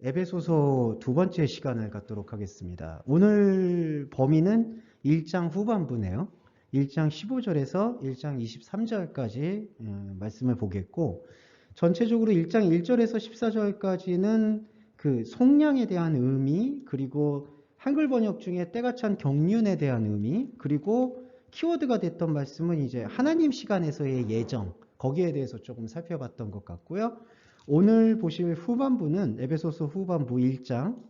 에베소서 두 번째 시간을 갖도록 하겠습니다. 오늘 범위는 1장 후반부네요. 1장 15절에서 1장 23절까지 말씀을 보겠고, 전체적으로 1장 1절에서 14절까지는 그 속량에 대한 의미, 그리고 한글 번역 중에 때가 찬 경륜에 대한 의미, 그리고 키워드가 됐던 말씀은 이제 하나님 시간에서의 예정, 거기에 대해서 조금 살펴봤던 것 같고요. 오늘 보실 후반부는 에베소서 후반부 1장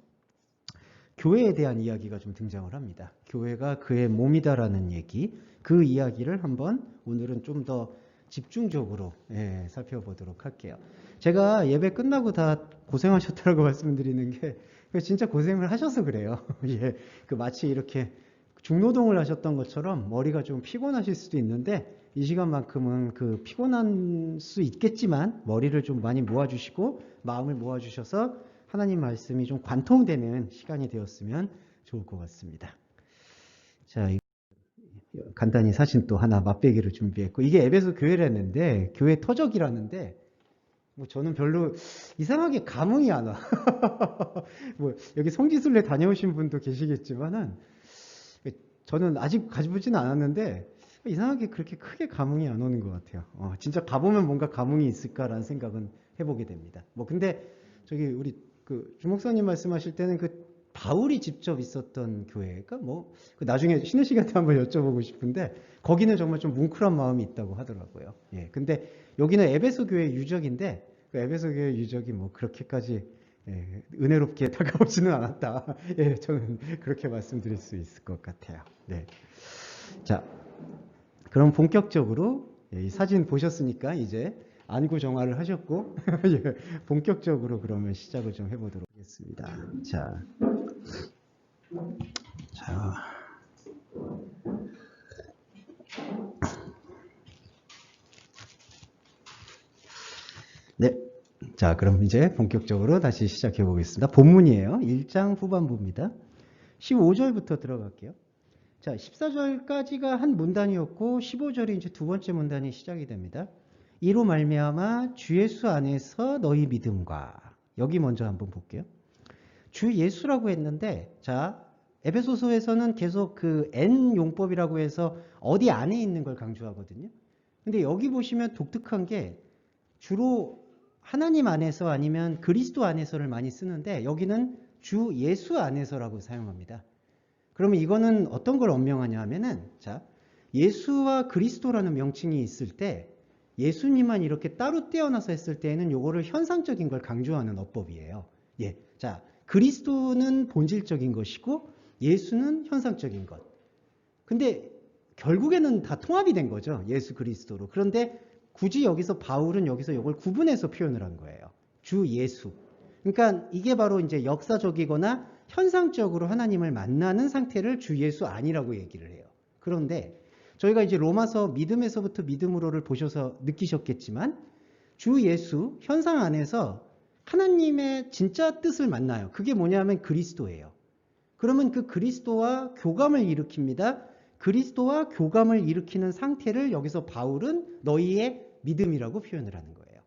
교회에 대한 이야기가 좀 등장을 합니다. 교회가 그의 몸이다라는 얘기, 그 이야기를 한번 오늘은 좀 더 집중적으로 살펴보도록 할게요. 제가 예배 끝나고 다 고생하셨다고 말씀드리는 게 진짜 고생을 하셔서 그래요. 예, 그 마치 이렇게 중노동을 하셨던 것처럼 머리가 좀 피곤하실 수도 있는데 이 시간만큼은 그 피곤한 수 있겠지만 머리를 좀 많이 모아주시고 마음을 모아주셔서 하나님 말씀이 좀 관통되는 시간이 되었으면 좋을 것 같습니다. 자, 간단히 사진 또 하나 맛배기를 준비했고, 이게 에베소 교회라는데 교회 터적이라는데 뭐 저는 별로 이상하게 감흥이 안 와. 뭐 여기 성지순례 다녀오신 분도 계시겠지만은 저는 아직 가보지는 않았는데 이상하게 그렇게 크게 감흥이 안 오는 것 같아요. 진짜 가보면 뭔가 감흥이 있을까라는 생각은 해보게 됩니다. 뭐 근데 저기 우리 그 주목사님 말씀하실 때는 그 바울이 직접 있었던 교회가 뭐 나중에 쉬는 시간에 한번 여쭤보고 싶은데 거기는 정말 좀 뭉클한 마음이 있다고 하더라고요. 예, 근데 여기는 에베소 교회 유적인데 그 에베소 교회 유적이 뭐 그렇게까지 은혜롭게 다가오지는 않았다. 예, 저는 그렇게 말씀드릴 수 있을 것 같아요. 네. 자, 그럼 본격적으로 이 사진 보셨으니까 이제 안구 정화를 하셨고 본격적으로 그러면 시작을 좀 해보도록 하겠습니다. 자. 네. 자, 그럼 이제 본격적으로 다시 시작해 보겠습니다. 본문이에요. 1장 후반부입니다. 15절부터 들어갈게요. 자, 14절까지가 한 문단이었고 15절이 이제 두 번째 문단이 시작이 됩니다. 이로 말미암아 주 예수 안에서 너희 믿음과, 여기 먼저 한번 볼게요. 주 예수라고 했는데, 자, 에베소서에서는 계속 그 N 용법이라고 해서 어디 안에 있는 걸 강조하거든요. 근데 여기 보시면 독특한 게 주로 하나님 안에서 아니면 그리스도 안에서를 많이 쓰는데 여기는 주 예수 안에서라고 사용합니다. 그러면 이거는 어떤 걸 언명하냐 하면은, 자, 예수와 그리스도라는 명칭이 있을 때 예수님만 이렇게 따로 떼어놔서 했을 때에는 요거를 현상적인 걸 강조하는 어법이에요. 예. 자, 그리스도는 본질적인 것이고 예수는 현상적인 것. 근데 결국에는 다 통합이 된 거죠. 예수 그리스도로. 그런데 굳이 여기서 바울은 여기서 이걸 구분해서 표현을 한 거예요. 주 예수. 그러니까 이게 바로 이제 역사적이거나 현상적으로 하나님을 만나는 상태를 주 예수 아니라고 얘기를 해요. 그런데 저희가 이제 로마서 믿음에서부터 믿음으로를 보셔서 느끼셨겠지만 주 예수 현상 안에서 하나님의 진짜 뜻을 만나요. 그게 뭐냐면 그리스도예요. 그러면 그 그리스도와 교감을 일으킵니다. 그리스도와 교감을 일으키는 상태를 여기서 바울은 너희의 믿음이라고 표현을 하는 거예요.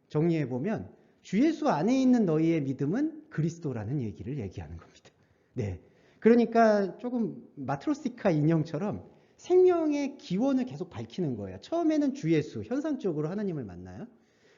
정리해보면 주 예수 안에 있는 너희의 믿음은 그리스도라는 얘기를 얘기하는 겁니다. 네. 그러니까 조금 마트로스티카 인형처럼 생명의 기원을 계속 밝히는 거예요. 처음에는 주 예수, 현상적으로 하나님을 만나요.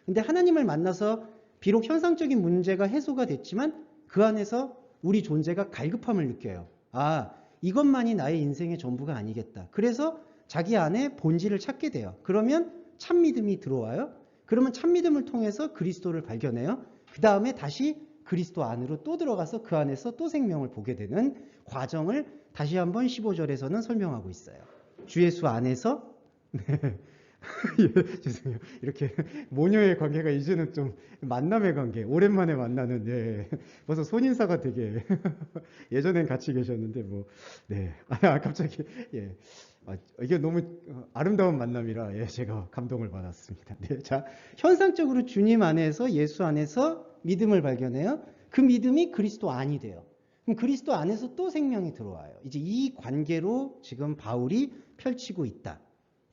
근데 하나님을 만나서 비록 현상적인 문제가 해소가 됐지만 그 안에서 우리 존재가 갈급함을 느껴요. 아, 이것만이 나의 인생의 전부가 아니겠다. 그래서 자기 안에 본질을 찾게 돼요. 그러면 참 믿음이 들어와요. 그러면 참 믿음을 통해서 그리스도를 발견해요. 그 다음에 다시 그리스도 안으로 또 들어가서 그 안에서 또 생명을 보게 되는 과정을 다시 한번 15절에서는 설명하고 있어요. 주 예수 안에서 죄송해요. 이렇게 모녀의 관계가 이제는 좀 만남의 관계, 오랜만에 만나는, 벌써 손인사가 되게 예전엔 같이 계셨는데 뭐, 갑자기 이게 너무 아름다운 만남이라 제가 감동을 받았습니다. 자, 현상적으로 주님 안에서 예수 안에서 믿음을 발견해요. 그 믿음이 그리스도 안이 돼요. 그럼 그리스도 안에서 또 생명이 들어와요. 이제 이 관계로 지금 바울이 펼치고 있다.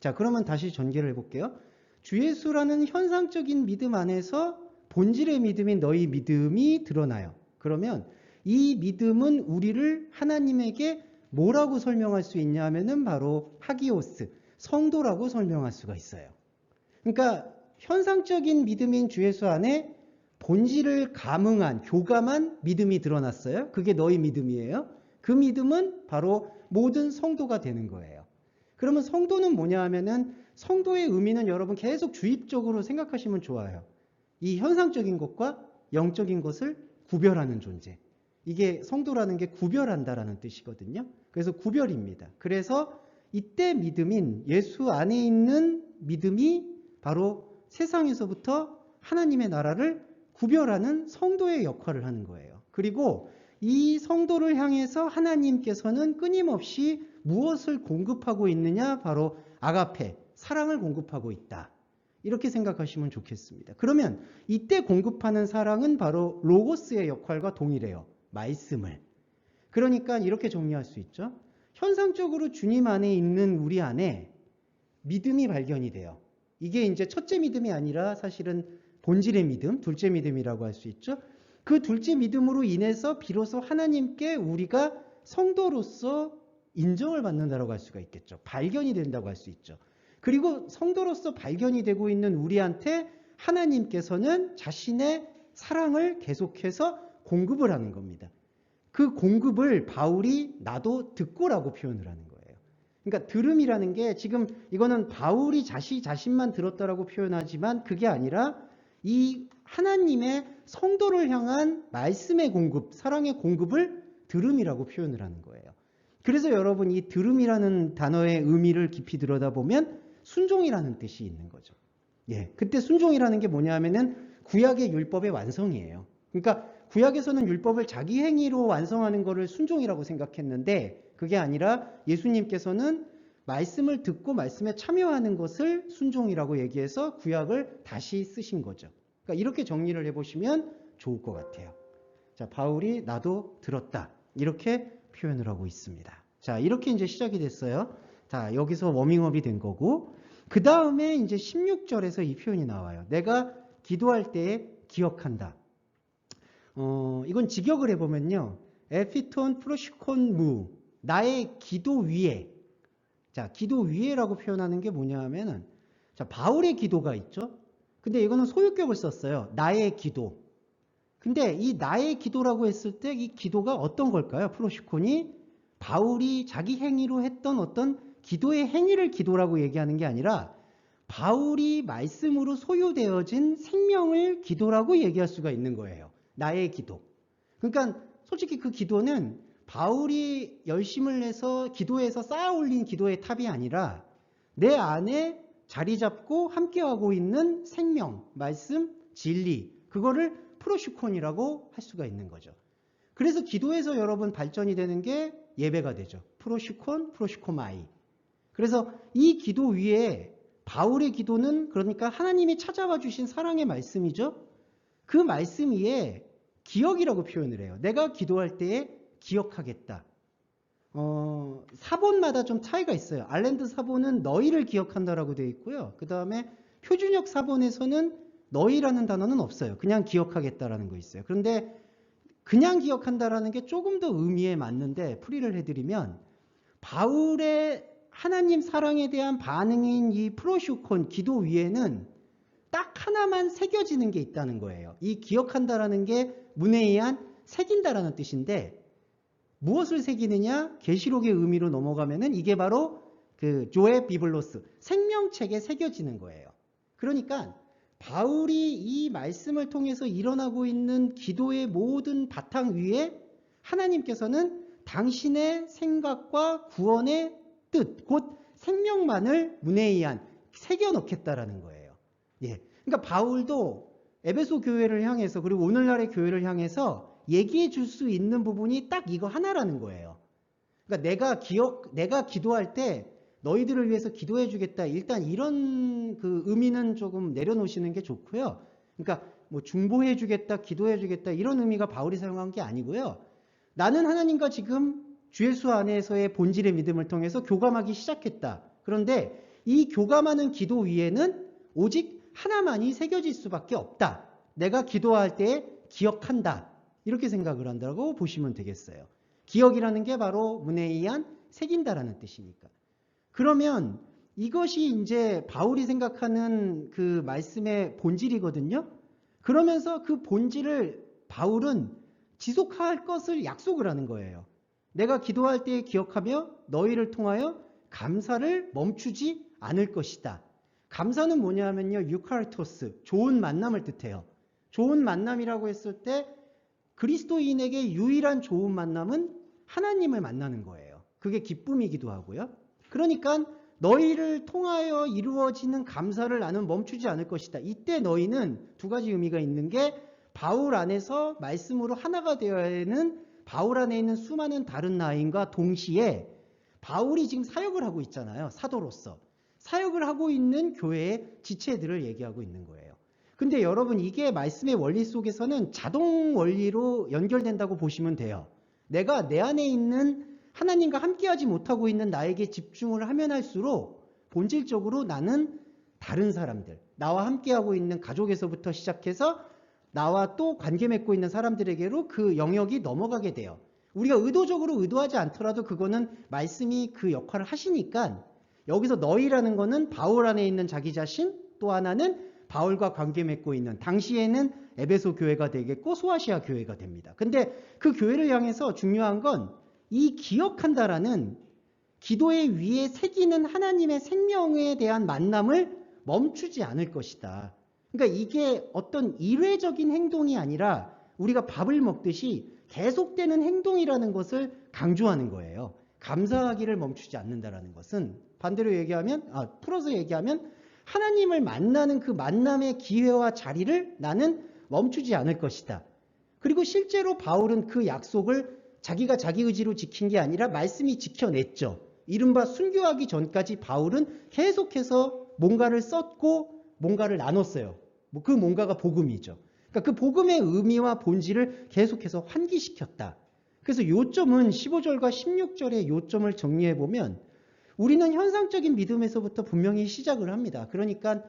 자, 그러면 다시 전개를 해볼게요. 주 예수라는 현상적인 믿음 안에서 본질의 믿음인 너희 믿음이 드러나요. 그러면 이 믿음은 우리를 하나님에게 뭐라고 설명할 수 있냐 하면은 바로 하기오스, 성도라고 설명할 수가 있어요. 그러니까 현상적인 믿음인 주 예수 안에 본질을 감응한, 교감한 믿음이 드러났어요. 그게 너희 믿음이에요. 그 믿음은 바로 모든 성도가 되는 거예요. 그러면 성도는 뭐냐 하면은 성도의 의미는 여러분 계속 주입적으로 생각하시면 좋아요. 이 현상적인 것과 영적인 것을 구별하는 존재. 이게 성도라는 게 구별한다라는 뜻이거든요. 그래서 구별입니다. 그래서 이때 믿음인 예수 안에 있는 믿음이 바로 세상에서부터 하나님의 나라를 구별하는 성도의 역할을 하는 거예요. 그리고 이 성도를 향해서 하나님께서는 끊임없이 무엇을 공급하고 있느냐? 바로 아가페, 사랑을 공급하고 있다. 이렇게 생각하시면 좋겠습니다. 그러면 이때 공급하는 사랑은 바로 로고스의 역할과 동일해요. 말씀을. 그러니까 이렇게 정리할 수 있죠. 현상적으로 주님 안에 있는 우리 안에 믿음이 발견이 돼요. 이게 이제 첫째 믿음이 아니라 사실은 본질의 믿음, 둘째 믿음이라고 할 수 있죠. 그 둘째 믿음으로 인해서 비로소 하나님께 우리가 성도로서 인정을 받는다고 할 수가 있겠죠. 발견이 된다고 할 수 있죠. 그리고 성도로서 발견이 되고 있는 우리한테 하나님께서는 자신의 사랑을 계속해서 공급을 하는 겁니다. 그 공급을 바울이 나도 듣고라고 표현을 하는 거예요. 그러니까 들음이라는 게 지금 이거는 바울이 자신만 들었다라고 표현하지만 그게 아니라 이 하나님의 성도를 향한 말씀의 공급, 사랑의 공급을 들음이라고 표현을 하는 거예요. 그래서 여러분 이 들음이라는 단어의 의미를 깊이 들여다보면 순종이라는 뜻이 있는 거죠. 예, 그때 순종이라는 게 뭐냐 하면은 구약의 율법의 완성이에요. 그러니까 구약에서는 율법을 자기 행위로 완성하는 것을 순종이라고 생각했는데 그게 아니라 예수님께서는 말씀을 듣고 말씀에 참여하는 것을 순종이라고 얘기해서 구약을 다시 쓰신 거죠. 그러니까 이렇게 정리를 해보시면 좋을 것 같아요. 자, 바울이 나도 들었다. 이렇게 표현을 하고 있습니다. 자, 이렇게 이제 시작이 됐어요. 자, 여기서 워밍업이 된 거고, 그 다음에 이제 16절에서 이 표현이 나와요. 내가 기도할 때에 기억한다. 이건 직역을 해보면요. 에피톤 프로시콘 무. 나의 기도 위에. 자, 기도 위에라고 표현하는 게 뭐냐 하면은, 자, 바울의 기도가 있죠. 근데 이거는 소유격을 썼어요. 나의 기도. 근데 이 나의 기도라고 했을 때 이 기도가 어떤 걸까요? 프로시콘이 바울이 자기 행위로 했던 어떤 기도의 행위를 기도라고 얘기하는 게 아니라 바울이 말씀으로 소유되어진 생명을 기도라고 얘기할 수가 있는 거예요. 나의 기도. 그러니까 솔직히 그 기도는 바울이 열심을 내서 기도해서 쌓아 올린 기도의 탑이 아니라 내 안에 자리 잡고 함께하고 있는 생명, 말씀, 진리, 그거를 프로시콘이라고 할 수가 있는 거죠. 그래서 기도에서 여러분 발전이 되는 게 예배가 되죠. 프로시콘, 프로시코마이. 그래서 이 기도 위에 바울의 기도는 그러니까 하나님이 찾아와 주신 사랑의 말씀이죠. 그 말씀 위에 기억이라고 표현을 해요. 내가 기도할 때에 기억하겠다. 사본마다 좀 차이가 있어요. 알랜드 사본은 너희를 기억한다라고 되어 있고요. 그 다음에 표준역 사본에서는 너희라는 단어는 없어요. 그냥 기억하겠다라는 거 있어요. 그런데 그냥 기억한다라는 게 조금 더 의미에 맞는데 풀이를 해드리면 바울의 하나님 사랑에 대한 반응인 이 프로슈콘 기도 위에는 딱 하나만 새겨지는 게 있다는 거예요. 이 기억한다라는 게 문해이한 새긴다라는 뜻인데 무엇을 새기느냐? 계시록의 의미로 넘어가면은 이게 바로 그 조에 비블로스 생명책에 새겨지는 거예요. 그러니까 바울이 이 말씀을 통해서 일어나고 있는 기도의 모든 바탕 위에 하나님께서는 당신의 생각과 구원의 뜻, 곧 생명만을 문해이한 새겨넣겠다라는 거예요. 예. 그러니까 바울도 에베소 교회를 향해서 그리고 오늘날의 교회를 향해서 얘기해 줄 수 있는 부분이 딱 이거 하나라는 거예요. 그러니까 내가 기도할 때 너희들을 위해서 기도해 주겠다. 일단 이런 그 의미는 조금 내려놓으시는 게 좋고요. 그러니까 뭐 중보해 주겠다, 기도해 주겠다 이런 의미가 바울이 사용한 게 아니고요. 나는 하나님과 지금 주 예수 안에서의 본질의 믿음을 통해서 교감하기 시작했다. 그런데 이 교감하는 기도 위에는 오직 하나만이 새겨질 수밖에 없다. 내가 기도할 때 기억한다. 이렇게 생각을 한다고 보시면 되겠어요. 기억이라는 게 바로 문해이한 새긴다라는 뜻이니까. 그러면 이것이 이제 바울이 생각하는 그 말씀의 본질이거든요. 그러면서 그 본질을 바울은 지속할 것을 약속을 하는 거예요. 내가 기도할 때 기억하며 너희를 통하여 감사를 멈추지 않을 것이다. 감사는 뭐냐면요, 유카리토스, 좋은 만남을 뜻해요. 좋은 만남이라고 했을 때 그리스도인에게 유일한 좋은 만남은 하나님을 만나는 거예요. 그게 기쁨이기도 하고요. 그러니까 너희를 통하여 이루어지는 감사를 나는 멈추지 않을 것이다. 이때 너희는 두 가지 의미가 있는 게 바울 안에서 말씀으로 하나가 되어야 하는 바울 안에 있는 수많은 다른 나인과 동시에 바울이 지금 사역을 하고 있잖아요. 사도로서. 사역을 하고 있는 교회의 지체들을 얘기하고 있는 거예요. 근데 여러분 이게 말씀의 원리 속에서는 자동 원리로 연결된다고 보시면 돼요. 내가 내 안에 있는 하나님과 함께하지 못하고 있는 나에게 집중을 하면 할수록 본질적으로 나는 다른 사람들, 나와 함께하고 있는 가족에서부터 시작해서 나와 또 관계 맺고 있는 사람들에게로 그 영역이 넘어가게 돼요. 우리가 의도적으로 의도하지 않더라도 그거는 말씀이 그 역할을 하시니까 여기서 너희라는 거는 바울 안에 있는 자기 자신, 또 하나는 바울과 관계 맺고 있는 당시에는 에베소 교회가 되겠고 소아시아 교회가 됩니다. 근데 그 교회를 향해서 중요한 건 이 기억한다라는 기도의 위에 새기는 하나님의 생명에 대한 만남을 멈추지 않을 것이다. 그러니까 이게 어떤 일회적인 행동이 아니라 우리가 밥을 먹듯이 계속되는 행동이라는 것을 강조하는 거예요. 감사하기를 멈추지 않는다라는 것은 반대로 얘기하면, 풀어서 얘기하면 하나님을 만나는 그 만남의 기회와 자리를 나는 멈추지 않을 것이다. 그리고 실제로 바울은 그 약속을 자기가 자기 의지로 지킨 게 아니라 말씀이 지켜냈죠. 이른바 순교하기 전까지 바울은 계속해서 뭔가를 썼고 뭔가를 나눴어요. 그 뭔가가 복음이죠. 그러니까 그 복음의 의미와 본질을 계속해서 환기시켰다. 그래서 요점은 15절과 16절의 요점을 정리해보면 우리는 현상적인 믿음에서부터 분명히 시작을 합니다. 그러니까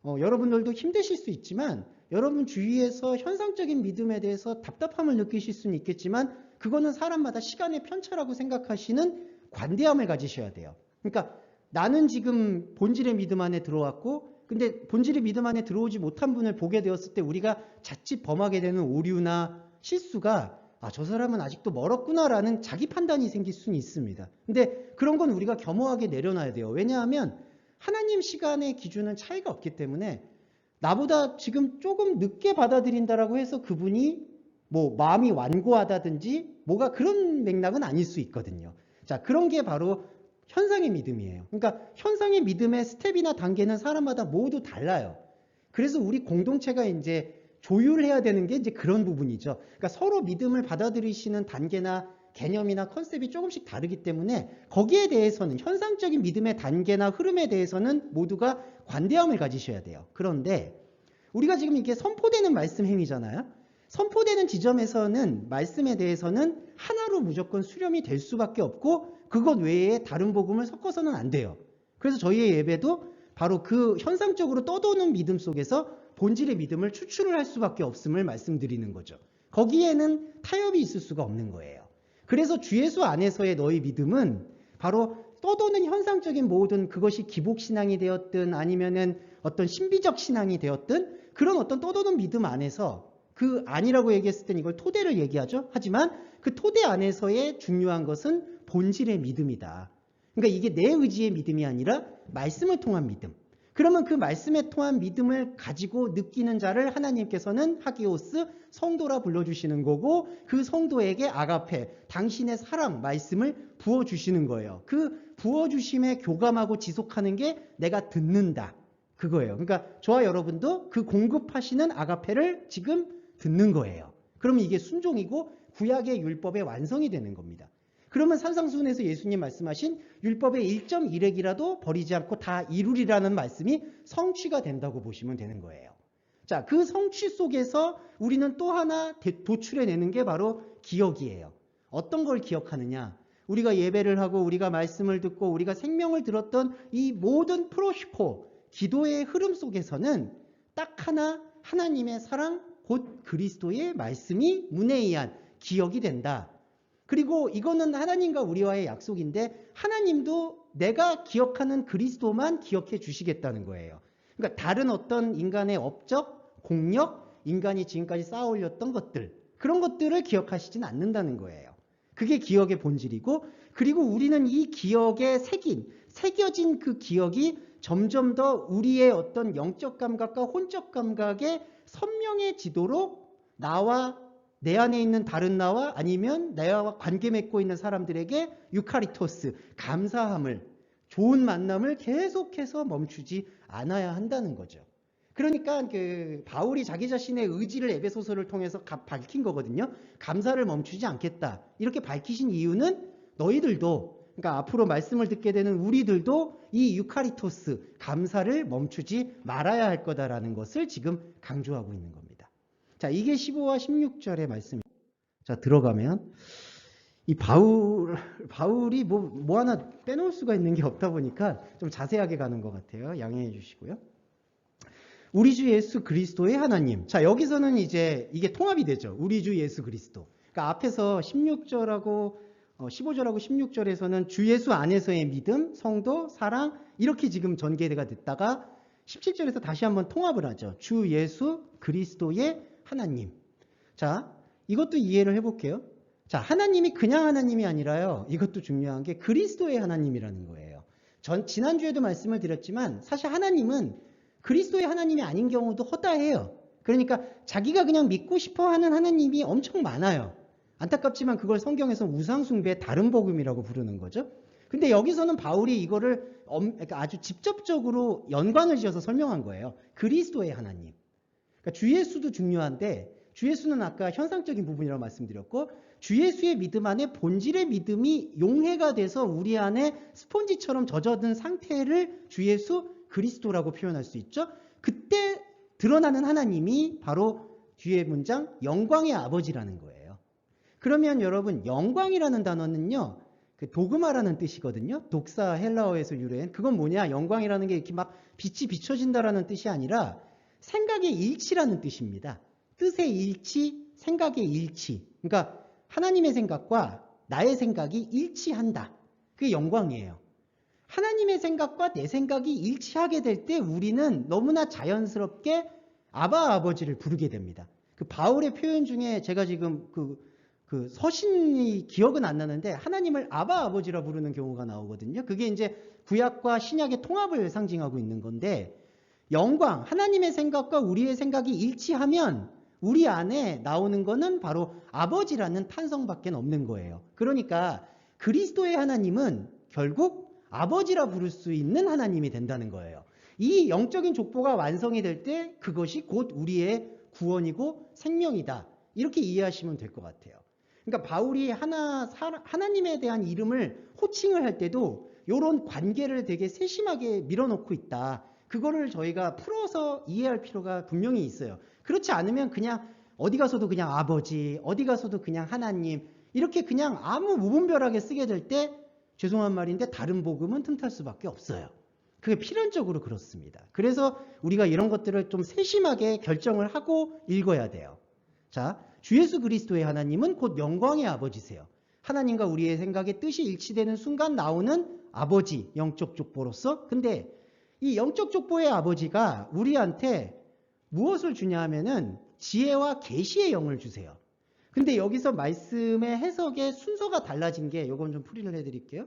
여러분들도 힘드실 수 있지만 여러분 주위에서 현상적인 믿음에 대해서 답답함을 느끼실 수는 있겠지만 그거는 사람마다 시간의 편차라고 생각하시는 관대함을 가지셔야 돼요. 그러니까 나는 지금 본질의 믿음 안에 들어왔고 근데 본질의 믿음 안에 들어오지 못한 분을 보게 되었을 때 우리가 자칫 범하게 되는 오류나 실수가 저 사람은 아직도 멀었구나라는 자기 판단이 생길 수는 있습니다. 근데 그런 건 우리가 겸허하게 내려놔야 돼요. 왜냐하면 하나님 시간의 기준은 차이가 없기 때문에 나보다 지금 조금 늦게 받아들인다라고 해서 그분이 뭐 마음이 완고하다든지 뭐가 그런 맥락은 아닐 수 있거든요. 자, 그런 게 바로 현상의 믿음이에요. 그러니까 현상의 믿음의 스텝이나 단계는 사람마다 모두 달라요. 그래서 우리 공동체가 이제 조율해야 되는 게 이제 그런 부분이죠. 그러니까 서로 믿음을 받아들이시는 단계나 개념이나 컨셉이 조금씩 다르기 때문에 거기에 대해서는 현상적인 믿음의 단계나 흐름에 대해서는 모두가 관대함을 가지셔야 돼요. 그런데 우리가 지금 이게 선포되는 말씀 행위잖아요. 선포되는 지점에서는 말씀에 대해서는 하나로 무조건 수렴이 될 수밖에 없고 그것 외에 다른 복음을 섞어서는 안 돼요. 그래서 저희의 예배도 바로 그 현상적으로 떠도는 믿음 속에서 본질의 믿음을 추출을 할 수밖에 없음을 말씀드리는 거죠. 거기에는 타협이 있을 수가 없는 거예요. 그래서 주 예수 안에서의 너희 믿음은 바로 떠도는 현상적인 모든 그것이 기복신앙이 되었든 아니면은 어떤 신비적 신앙이 되었든 그런 어떤 떠도는 믿음 안에서 그 아니라고 얘기했을 땐 이걸 토대를 얘기하죠. 하지만 그 토대 안에서의 중요한 것은 본질의 믿음이다. 그러니까 이게 내 의지의 믿음이 아니라 말씀을 통한 믿음. 그러면 그 말씀에 통한 믿음을 가지고 느끼는 자를 하나님께서는 하기오스 성도라 불러주시는 거고 그 성도에게 아가페 당신의 사랑 말씀을 부어주시는 거예요. 그 부어주심에 교감하고 지속하는 게 내가 듣는다. 그거예요. 그러니까 저와 여러분도 그 공급하시는 아가페를 지금 듣는 거예요. 그러면 이게 순종이고 구약의 율법의 완성이 되는 겁니다. 그러면 산상수훈에서 예수님 말씀하신 율법의 1.1획이라도 버리지 않고 다 이루리라는 말씀이 성취가 된다고 보시면 되는 거예요. 자, 그 성취 속에서 우리는 또 하나 도출해내는 게 바로 기억이에요. 어떤 걸 기억하느냐? 우리가 예배를 하고 우리가 말씀을 듣고 우리가 생명을 들었던 이 모든 프로시포, 기도의 흐름 속에서는 딱 하나 하나님의 사랑 곧 그리스도의 말씀이 문외이한 기억이 된다. 그리고 이거는 하나님과 우리와의 약속인데 하나님도 내가 기억하는 그리스도만 기억해 주시겠다는 거예요. 그러니까 다른 어떤 인간의 업적, 공력, 인간이 지금까지 쌓아 올렸던 것들, 그런 것들을 기억하시진 않는다는 거예요. 그게 기억의 본질이고, 그리고 우리는 이 기억에 새겨진 그 기억이 점점 더 우리의 어떤 영적 감각과 혼적 감각에 선명해지도록 나와 내 안에 있는 다른 나와 아니면 나와 관계 맺고 있는 사람들에게 유카리토스, 감사함을, 좋은 만남을 계속해서 멈추지 않아야 한다는 거죠. 그러니까 바울이 자기 자신의 의지를 에베소서를 통해서 밝힌 거거든요. 감사를 멈추지 않겠다. 이렇게 밝히신 이유는 너희들도, 그러니까 앞으로 말씀을 듣게 되는 우리들도 이 유카리토스, 감사를 멈추지 말아야 할 거다라는 것을 지금 강조하고 있는 겁니다. 자, 이게 15와 16절의 말씀입니다. 자, 들어가면 이 바울이 뭐 하나 빼놓을 수가 있는 게 없다 보니까 좀 자세하게 가는 것 같아요. 양해해 주시고요. 우리 주 예수 그리스도의 하나님. 자, 여기서는 이제 이게 통합이 되죠. 우리 주 예수 그리스도. 그러니까 앞에서 15절하고 16절에서는 주 예수 안에서의 믿음, 성도, 사랑 이렇게 지금 전개가 됐다가 17절에서 다시 한번 통합을 하죠. 주 예수 그리스도의 하나님. 자, 이것도 이해를 해볼게요. 자, 하나님이 그냥 하나님이 아니라요. 이것도 중요한 게 그리스도의 하나님이라는 거예요. 지난주에도 말씀을 드렸지만 사실 하나님은 그리스도의 하나님이 아닌 경우도 허다해요. 그러니까 자기가 그냥 믿고 싶어 하는 하나님이 엄청 많아요. 안타깝지만 그걸 성경에서 우상숭배의 다른 복음이라고 부르는 거죠. 근데 여기서는 바울이 이거를 아주 직접적으로 연관을 지어서 설명한 거예요. 그리스도의 하나님. 그러니까 주 예수도 중요한데 주 예수는 아까 현상적인 부분이라고 말씀드렸고 주 예수의 믿음 안에 본질의 믿음이 용해가 돼서 우리 안에 스폰지처럼 젖어든 상태를 주 예수 그리스도라고 표현할 수 있죠. 그때 드러나는 하나님이 바로 뒤에 문장 영광의 아버지라는 거예요. 그러면 여러분 영광이라는 단어는요. 그 도그마라는 뜻이거든요. 독사 헬라어에서 유래한. 그건 뭐냐? 영광이라는 게 이렇게 막 빛이 비춰진다라는 뜻이 아니라 생각의 일치라는 뜻입니다. 뜻의 일치, 생각의 일치. 그러니까 하나님의 생각과 나의 생각이 일치한다. 그게 영광이에요. 하나님의 생각과 내 생각이 일치하게 될 때 우리는 너무나 자연스럽게 아바 아버지를 부르게 됩니다. 그 바울의 표현 중에 제가 지금 그 서신이 기억은 안 나는데 하나님을 아바 아버지라 부르는 경우가 나오거든요. 그게 이제 구약과 신약의 통합을 상징하고 있는 건데 영광, 하나님의 생각과 우리의 생각이 일치하면 우리 안에 나오는 거는 바로 아버지라는 탄성밖에 없는 거예요. 그러니까 그리스도의 하나님은 결국 아버지라 부를 수 있는 하나님이 된다는 거예요. 이 영적인 족보가 완성이 될 때 그것이 곧 우리의 구원이고 생명이다. 이렇게 이해하시면 될 것 같아요. 그러니까 바울이 하나님에 대한 이름을 호칭을 할 때도 이런 관계를 되게 세심하게 밀어놓고 있다. 그거를 저희가 풀어서 이해할 필요가 분명히 있어요. 그렇지 않으면 그냥 어디 가서도 그냥 아버지, 어디 가서도 그냥 하나님 이렇게 그냥 아무 무분별하게 쓰게 될 때 죄송한 말인데 다른 복음은 틈탈 수밖에 없어요. 그게 필연적으로 그렇습니다. 그래서 우리가 이런 것들을 좀 세심하게 결정을 하고 읽어야 돼요. 자, 주 예수 그리스도의 하나님은 곧 영광의 아버지세요. 하나님과 우리의 생각의 뜻이 일치되는 순간 나오는 아버지, 영적 족보로서. 근데 이 영적 족보의 아버지가 우리한테 무엇을 주냐 하면은 지혜와 계시의 영을 주세요. 근데 여기서 말씀의 해석의 순서가 달라진 게 이건 좀 풀이를 해드릴게요.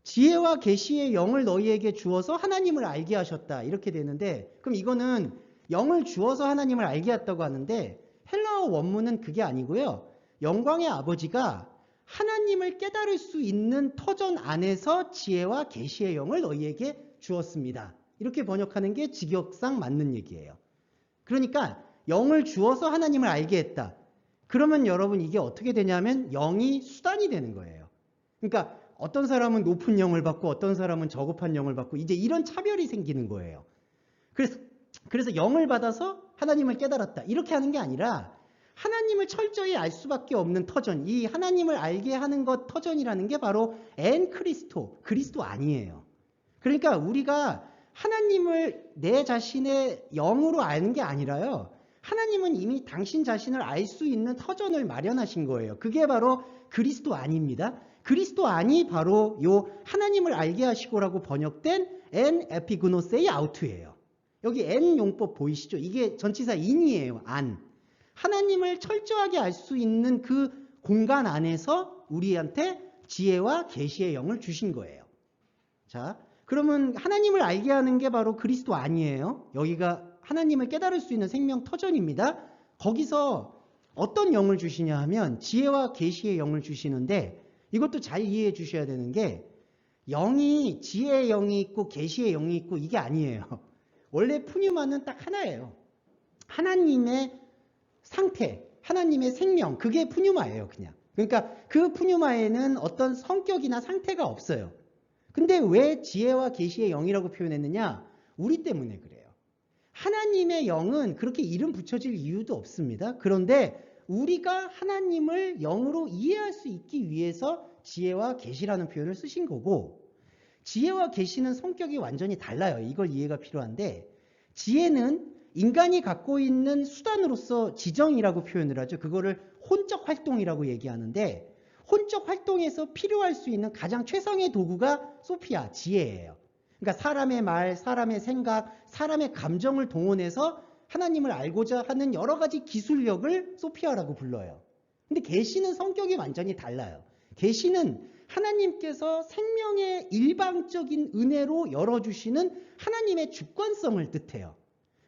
지혜와 계시의 영을 너희에게 주어서 하나님을 알게 하셨다 이렇게 되는데 그럼 이거는 영을 주어서 하나님을 알게 했다고 하는데 헬라어 원문은 그게 아니고요. 영광의 아버지가 하나님을 깨달을 수 있는 터전 안에서 지혜와 계시의 영을 너희에게 주었습니다. 이렇게 번역하는 게 직역상 맞는 얘기예요. 그러니까 영을 주어서 하나님을 알게 했다. 그러면 여러분 이게 어떻게 되냐면 영이 수단이 되는 거예요. 그러니까 어떤 사람은 높은 영을 받고 어떤 사람은 저급한 영을 받고 이제 이런 차별이 생기는 거예요. 그래서 영을 받아서 하나님을 깨달았다. 이렇게 하는 게 아니라 하나님을 철저히 알 수밖에 없는 터전, 이 하나님을 알게 하는 것 터전이라는 게 바로 엔 크리스토, 그리스도 아니에요. 그러니까 우리가 하나님을 내 자신의 영으로 아는 게 아니라요. 하나님은 이미 당신 자신을 알 수 있는 터전을 마련하신 거예요. 그게 바로 그리스도 안입니다. 그리스도 안이 바로 요 하나님을 알게 하시고라고 번역된 엔 에피그노세이 아우트예요. 여기 엔 용법 보이시죠? 이게 전치사 인이에요. 안. 하나님을 철저하게 알 수 있는 그 공간 안에서 우리한테 지혜와 계시의 영을 주신 거예요. 자, 그러면 하나님을 알게 하는 게 바로 그리스도 아니에요. 여기가 하나님을 깨달을 수 있는 생명 터전입니다. 거기서 어떤 영을 주시냐 하면 지혜와 계시의 영을 주시는데, 이것도 잘 이해해 주셔야 되는 게 영이 지혜의 영이 있고 계시의 영이 있고 이게 아니에요. 원래 푸뉴마는 딱 하나예요. 하나님의 상태, 하나님의 생명, 그게 푸뉴마예요. 그냥. 그러니까 그 푸뉴마에는 어떤 성격이나 상태가 없어요. 근데 왜 지혜와 계시의 영이라고 표현했느냐? 우리 때문에 그래요. 하나님의 영은 그렇게 이름 붙여질 이유도 없습니다. 그런데 우리가 하나님을 영으로 이해할 수 있기 위해서 지혜와 계시라는 표현을 쓰신 거고, 지혜와 계시는 성격이 완전히 달라요. 이걸 이해가 필요한데, 지혜는 인간이 갖고 있는 수단으로서 지정이라고 표현을 하죠. 그거를 혼적 활동이라고 얘기하는데, 혼적 활동에서 필요할 수 있는 가장 최상의 도구가 소피아, 지혜예요. 그러니까 사람의 말, 사람의 생각, 사람의 감정을 동원해서 하나님을 알고자 하는 여러 가지 기술력을 소피아라고 불러요. 근데 계시는 성격이 완전히 달라요. 계시는 하나님께서 생명의 일방적인 은혜로 열어주시는 하나님의 주권성을 뜻해요.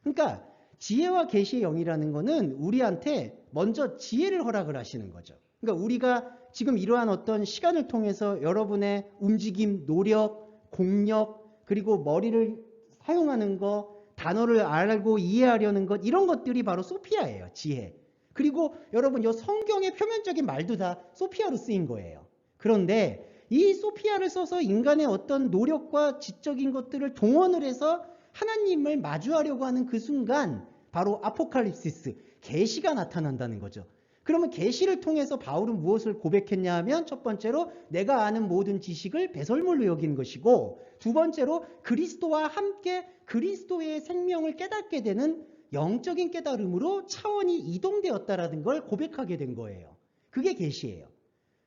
그러니까 지혜와 계시의 영이라는 거는 우리한테 먼저 지혜를 허락을 하시는 거죠. 그러니까 우리가 지금 이러한 어떤 시간을 통해서 여러분의 움직임, 노력, 공력, 그리고 머리를 사용하는 것, 단어를 알고 이해하려는 것, 이런 것들이 바로 소피아예요. 지혜. 그리고 여러분 이 성경의 표면적인 말도 다 소피아로 쓰인 거예요. 그런데 이 소피아를 써서 인간의 어떤 노력과 지적인 것들을 동원을 해서 하나님을 마주하려고 하는 그 순간 바로 아포칼립시스, 계시가 나타난다는 거죠. 그러면 계시를 통해서 바울은 무엇을 고백했냐 하면, 첫 번째로 내가 아는 모든 지식을 배설물로 여긴 것이고, 두 번째로 그리스도와 함께 그리스도의 생명을 깨닫게 되는 영적인 깨달음으로 차원이 이동되었다라는 걸 고백하게 된 거예요. 그게 계시예요.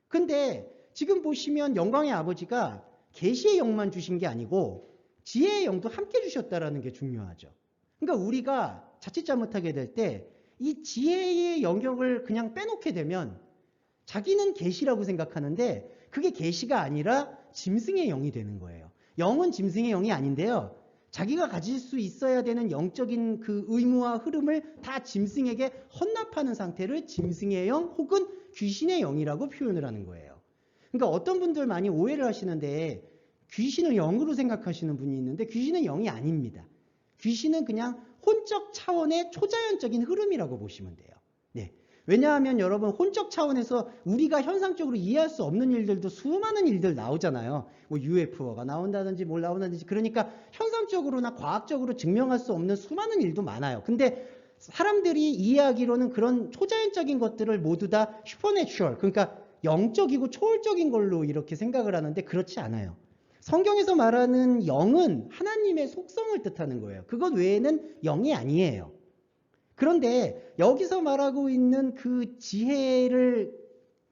근데 지금 보시면 영광의 아버지가 계시의 영만 주신 게 아니고 지혜의 영도 함께 주셨다라는 게 중요하죠. 그러니까 우리가 자칫 잘못하게 될 때 이 지혜의 영역을 그냥 빼놓게 되면 자기는 계시라고 생각하는데 그게 계시가 아니라 짐승의 영이 되는 거예요. 영은 짐승의 영이 아닌데요. 자기가 가질 수 있어야 되는 영적인 그 의무와 흐름을 다 짐승에게 헌납하는 상태를 짐승의 영 혹은 귀신의 영이라고 표현을 하는 거예요. 그러니까 어떤 분들 많이 오해를 하시는데, 귀신을 영으로 생각하시는 분이 있는데 귀신은 영이 아닙니다. 귀신은 그냥 혼적 차원의 초자연적인 흐름이라고 보시면 돼요. 네. 왜냐하면 여러분 혼적 차원에서 우리가 현상적으로 이해할 수 없는 일들도 수많은 일들 나오잖아요. 뭐 UFO가 나온다든지 뭘 나온다든지, 그러니까 현상적으로나 과학적으로 증명할 수 없는 수많은 일도 많아요. 근데 사람들이 이해하기로는 그런 초자연적인 것들을 모두 다 슈퍼내추럴, 그러니까 영적이고 초월적인 걸로 이렇게 생각을 하는데 그렇지 않아요. 성경에서 말하는 영은 하나님의 속성을 뜻하는 거예요. 그것 외에는 영이 아니에요. 그런데 여기서 말하고 있는 그 지혜를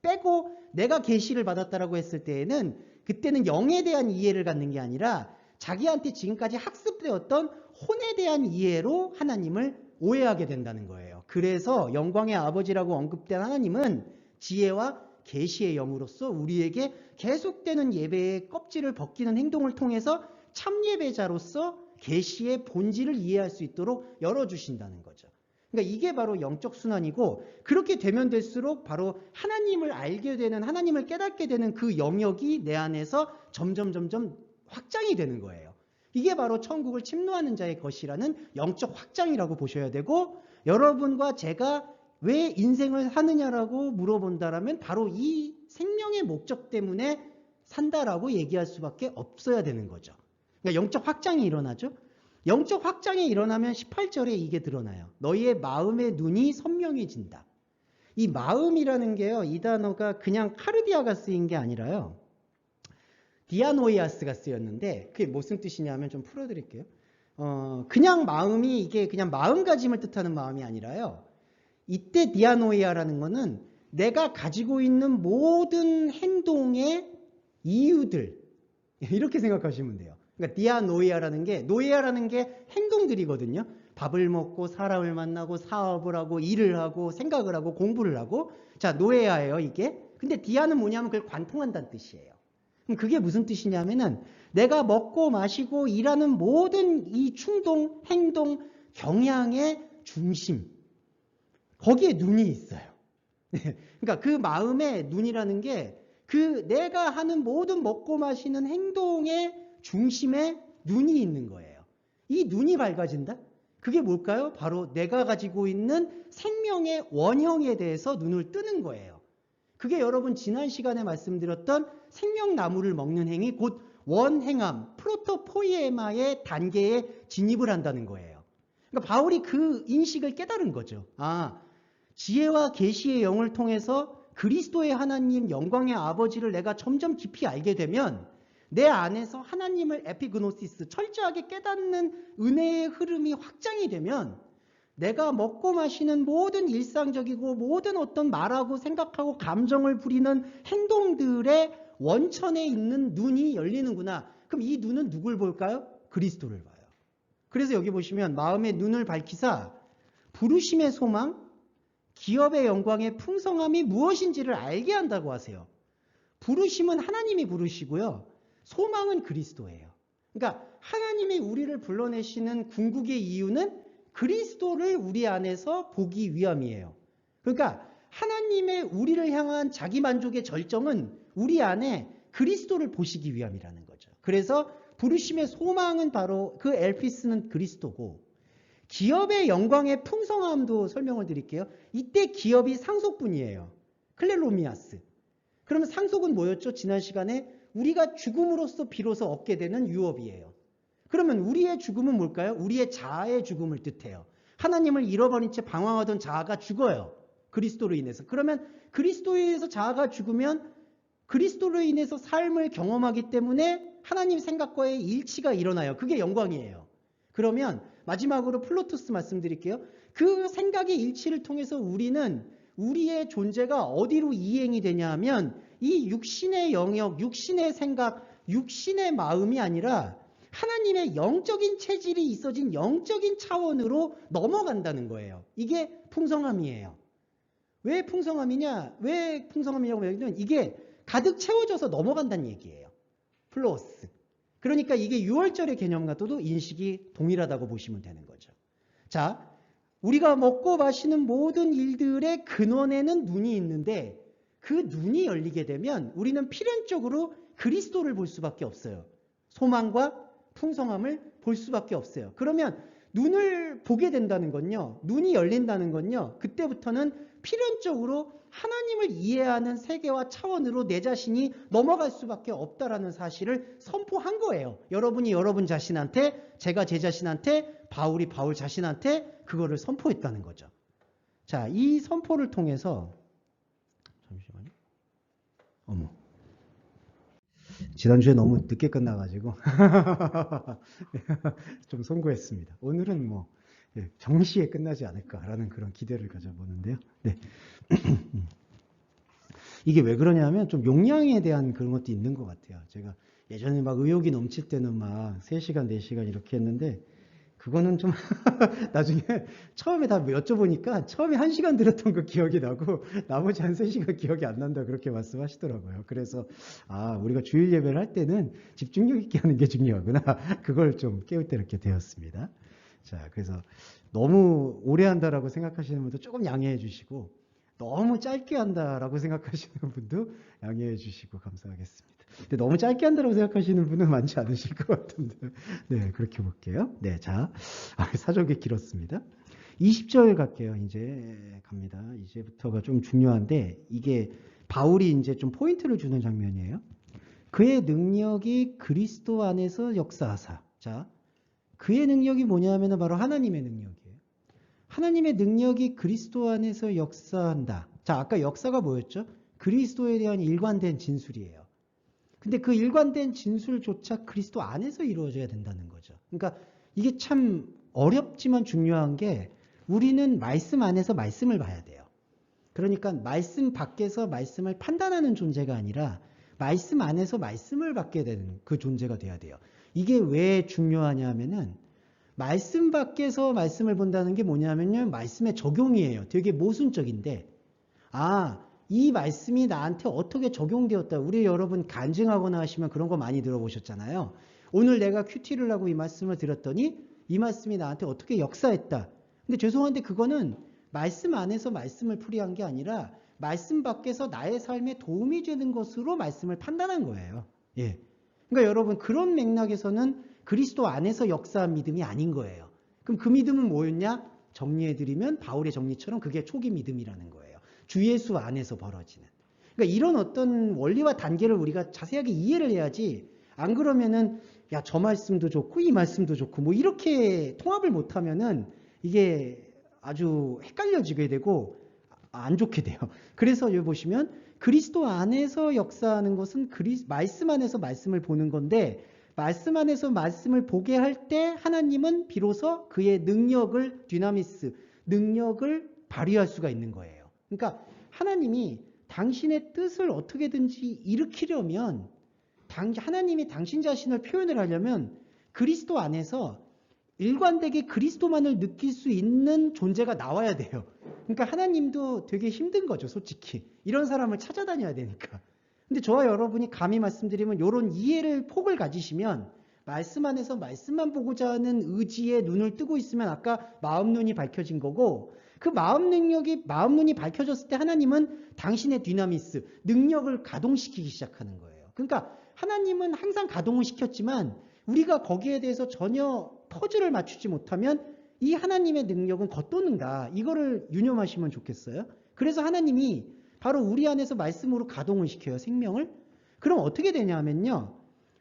빼고 내가 계시를 받았다라고 했을 때에는, 그때는 영에 대한 이해를 갖는 게 아니라 자기한테 지금까지 학습되었던 혼에 대한 이해로 하나님을 오해하게 된다는 거예요. 그래서 영광의 아버지라고 언급된 하나님은 지혜와 계시의 영으로서 우리에게 계속되는 예배의 껍질을 벗기는 행동을 통해서 참예배자로서 계시의 본질을 이해할 수 있도록 열어주신다는 거죠. 그러니까 이게 바로 영적 순환이고, 그렇게 되면 될수록 바로 하나님을 알게 되는, 하나님을 깨닫게 되는 그 영역이 내 안에서 점점 확장이 되는 거예요. 이게 바로 천국을 침노하는 자의 것이라는 영적 확장이라고 보셔야 되고, 여러분과 제가 왜 인생을 사느냐라고 물어본다라면 바로 이 생명의 목적 때문에 산다라고 얘기할 수밖에 없어야 되는 거죠. 그러니까 영적 확장이 일어나죠. 영적 확장이 일어나면 18절에 이게 드러나요. 너희의 마음의 눈이 선명해진다. 이 마음이라는 게요, 이 단어가 그냥 카르디아가 쓰인 게 아니라요, 디아노이아스가 쓰였는데 그게 무슨 뜻이냐면 좀 풀어드릴게요. 그냥 마음이 이게 그냥 마음가짐을 뜻하는 마음이 아니라요. 이때 디아노이아라는 거는 내가 가지고 있는 모든 행동의 이유들, 이렇게 생각하시면 돼요. 그러니까 디아노이아라는 게 행동들이거든요. 밥을 먹고 사람을 만나고 사업을 하고 일을 하고 생각을 하고 공부를 하고, 자, 노에아예요, 이게. 근데 디아는 뭐냐면 그걸 관통한다는 뜻이에요. 그럼 그게 무슨 뜻이냐면은 내가 먹고 마시고 일하는 모든 이 충동, 행동, 경향의 중심, 거기에 눈이 있어요. 그러니까 그 마음의 눈이라는 게 그 내가 하는 모든 먹고 마시는 행동의 중심에 눈이 있는 거예요. 이 눈이 밝아진다? 그게 뭘까요? 바로 내가 가지고 있는 생명의 원형에 대해서 눈을 뜨는 거예요. 그게 여러분 지난 시간에 말씀드렸던 생명나무를 먹는 행위, 곧 원행함, 프로토포이에마의 단계에 진입을 한다는 거예요. 그러니까 바울이 그 인식을 깨달은 거죠. 아, 지혜와 계시의 영을 통해서 그리스도의 하나님 영광의 아버지를 내가 점점 깊이 알게 되면 내 안에서 하나님을 에피그노시스, 철저하게 깨닫는 은혜의 흐름이 확장이 되면 내가 먹고 마시는 모든 일상적이고 모든 어떤 말하고 생각하고 감정을 부리는 행동들의 원천에 있는 눈이 열리는구나. 그럼 이 눈은 누굴 볼까요? 그리스도를 봐요. 그래서 여기 보시면 마음의 눈을 밝히사 부르심의 소망, 기업의 영광의 풍성함이 무엇인지를 알게 한다고 하세요. 부르심은 하나님이 부르시고요. 소망은 그리스도예요. 그러니까 하나님이 우리를 불러내시는 궁극의 이유는 그리스도를 우리 안에서 보기 위함이에요. 그러니까 하나님의 우리를 향한 자기 만족의 절정은 우리 안에 그리스도를 보시기 위함이라는 거죠. 그래서 부르심의 소망은 바로 그 엘피스는 그리스도고, 기업의 영광의 풍성함도 설명을 드릴게요. 이때 기업이 상속분이에요. 클레로미아스. 그러면 상속은 뭐였죠? 지난 시간에 우리가 죽음으로써 비로소 얻게 되는 유업이에요. 그러면 우리의 죽음은 뭘까요? 우리의 자아의 죽음을 뜻해요. 하나님을 잃어버린 채 방황하던 자아가 죽어요. 그리스도로 인해서. 그러면 그리스도에 의해서 자아가 죽으면 그리스도로 인해서 삶을 경험하기 때문에 하나님 생각과의 일치가 일어나요. 그게 영광이에요. 그러면 마지막으로 플로토스 말씀드릴게요. 그 생각의 일치를 통해서 우리는 우리의 존재가 어디로 이행이 되냐 하면 이 육신의 영역, 육신의 생각, 육신의 마음이 아니라 하나님의 영적인 체질이 있어진 영적인 차원으로 넘어간다는 거예요. 이게 풍성함이에요. 왜 풍성함이냐? 왜 풍성함이냐고 하면 이게 가득 채워져서 넘어간다는 얘기예요. 플로스. 그러니까 이게 6월절의 개념과도 인식이 동일하다고 보시면 되는 거죠. 자, 우리가 먹고 마시는 모든 일들의 근원에는 눈이 있는데 그 눈이 열리게 되면 우리는 필연적으로 그리스도를 볼 수밖에 없어요. 소망과 풍성함을 볼 수밖에 없어요. 그러면 눈을 보게 된다는 건요, 눈이 열린다는 건요, 그때부터는 필연적으로 하나님을 이해하는 세계와 차원으로 내 자신이 넘어갈 수밖에 없다라는 사실을 선포한 거예요. 여러분이 여러분 자신한테, 제가 제 자신한테, 바울이 바울 자신한테 그거를 선포했다는 거죠. 자, 이 선포를 통해서 잠시만요. 어머. 지난주에 너무 늦게 끝나가지고 좀 송구했습니다. 오늘은 뭐 정시에 끝나지 않을까라는 그런 기대를 가져보는데요. 네. 이게 왜 그러냐면 좀 용량에 대한 그런 것도 있는 것 같아요. 제가 예전에 막 의욕이 넘칠 때는 막 3시간, 4시간 이렇게 했는데 그거는 좀 나중에 처음에 다 여쭤보니까 처음에 1시간 들었던 거 기억이 나고 나머지 한 3시간 기억이 안 난다 그렇게 말씀하시더라고요. 그래서 아, 우리가 주일 예배를 할 때는 집중력 있게 하는 게 중요하구나. 그걸 좀 깨울 때 이렇게 되었습니다. 자, 그래서 너무 오래 한다라고 생각하시는 분도 조금 양해해 주시고 너무 짧게 한다라고 생각하시는 분도 양해해 주시고 감사하겠습니다. 근데 너무 짧게 한다고 생각하시는 분은 많지 않으실 것 같은데. 네, 그렇게 볼게요. 네, 자, 사족이 길었습니다. 20절 갈게요. 이제 갑니다. 이제부터가 좀 중요한데 이게 바울이 이제 좀 포인트를 주는 장면이에요. 그의 능력이 그리스도 안에서 역사하사. 자, 그의 능력이 뭐냐면 바로 하나님의 능력이에요. 하나님의 능력이 그리스도 안에서 역사한다. 자, 아까 역사가 뭐였죠? 그리스도에 대한 일관된 진술이에요. 근데 그 일관된 진술조차 그리스도 안에서 이루어져야 된다는 거죠. 그러니까 이게 참 어렵지만 중요한 게 우리는 말씀 안에서 말씀을 봐야 돼요. 그러니까 말씀 밖에서 말씀을 판단하는 존재가 아니라 말씀 안에서 말씀을 받게 되는 그 존재가 돼야 돼요. 이게 왜 중요하냐 하면은 말씀 밖에서 말씀을 본다는 게 뭐냐면요. 말씀의 적용이에요. 되게 모순적인데 이 말씀이 나한테 어떻게 적용되었다. 우리 여러분 간증하거나 하시면 그런 거 많이 들어보셨잖아요. 오늘 내가 큐티를 하고 이 말씀을 들었더니 이 말씀이 나한테 어떻게 역사했다. 근데 죄송한데 그거는 말씀 안에서 말씀을 풀이한 게 아니라 말씀 밖에서 나의 삶에 도움이 되는 것으로 말씀을 판단한 거예요. 예. 그러니까 여러분 그런 맥락에서는 그리스도 안에서 역사한 믿음이 아닌 거예요. 그럼 그 믿음은 뭐였냐? 정리해드리면 바울의 정리처럼 그게 초기 믿음이라는 거예요. 주 예수 안에서 벌어지는. 그러니까 이런 어떤 원리와 단계를 우리가 자세하게 이해를 해야지 안 그러면은 야, 저 말씀도 좋고 이 말씀도 좋고 뭐 이렇게 통합을 못하면은 이게 아주 헷갈려지게 되고 안 좋게 돼요. 그래서 여기 보시면 그리스도 안에서 역사하는 것은 말씀 안에서 말씀을 보는 건데 말씀 안에서 말씀을 보게 할 때 하나님은 비로소 그의 능력을 dynamis, 능력을 발휘할 수가 있는 거예요. 그러니까 하나님이 당신의 뜻을 어떻게든지 일으키려면 하나님이 당신 자신을 표현을 하려면 그리스도 안에서 일관되게 그리스도만을 느낄 수 있는 존재가 나와야 돼요. 그러니까 하나님도 되게 힘든 거죠, 솔직히. 이런 사람을 찾아다녀야 되니까. 근데 저와 여러분이 감히 말씀드리면 이런 이해를 폭을 가지시면 말씀 안에서 말씀만 보고자 하는 의지에 눈을 뜨고 있으면 아까 마음 눈이 밝혀진 거고 그 마음 눈이 밝혀졌을 때 하나님은 당신의 dynamis, 능력을 가동시키기 시작하는 거예요. 그러니까 하나님은 항상 가동을 시켰지만 우리가 거기에 대해서 전혀 퍼즐을 맞추지 못하면 이 하나님의 능력은 겉도는다. 이거를 유념하시면 좋겠어요. 그래서 하나님이 바로 우리 안에서 말씀으로 가동을 시켜요. 생명을. 그럼 어떻게 되냐면요.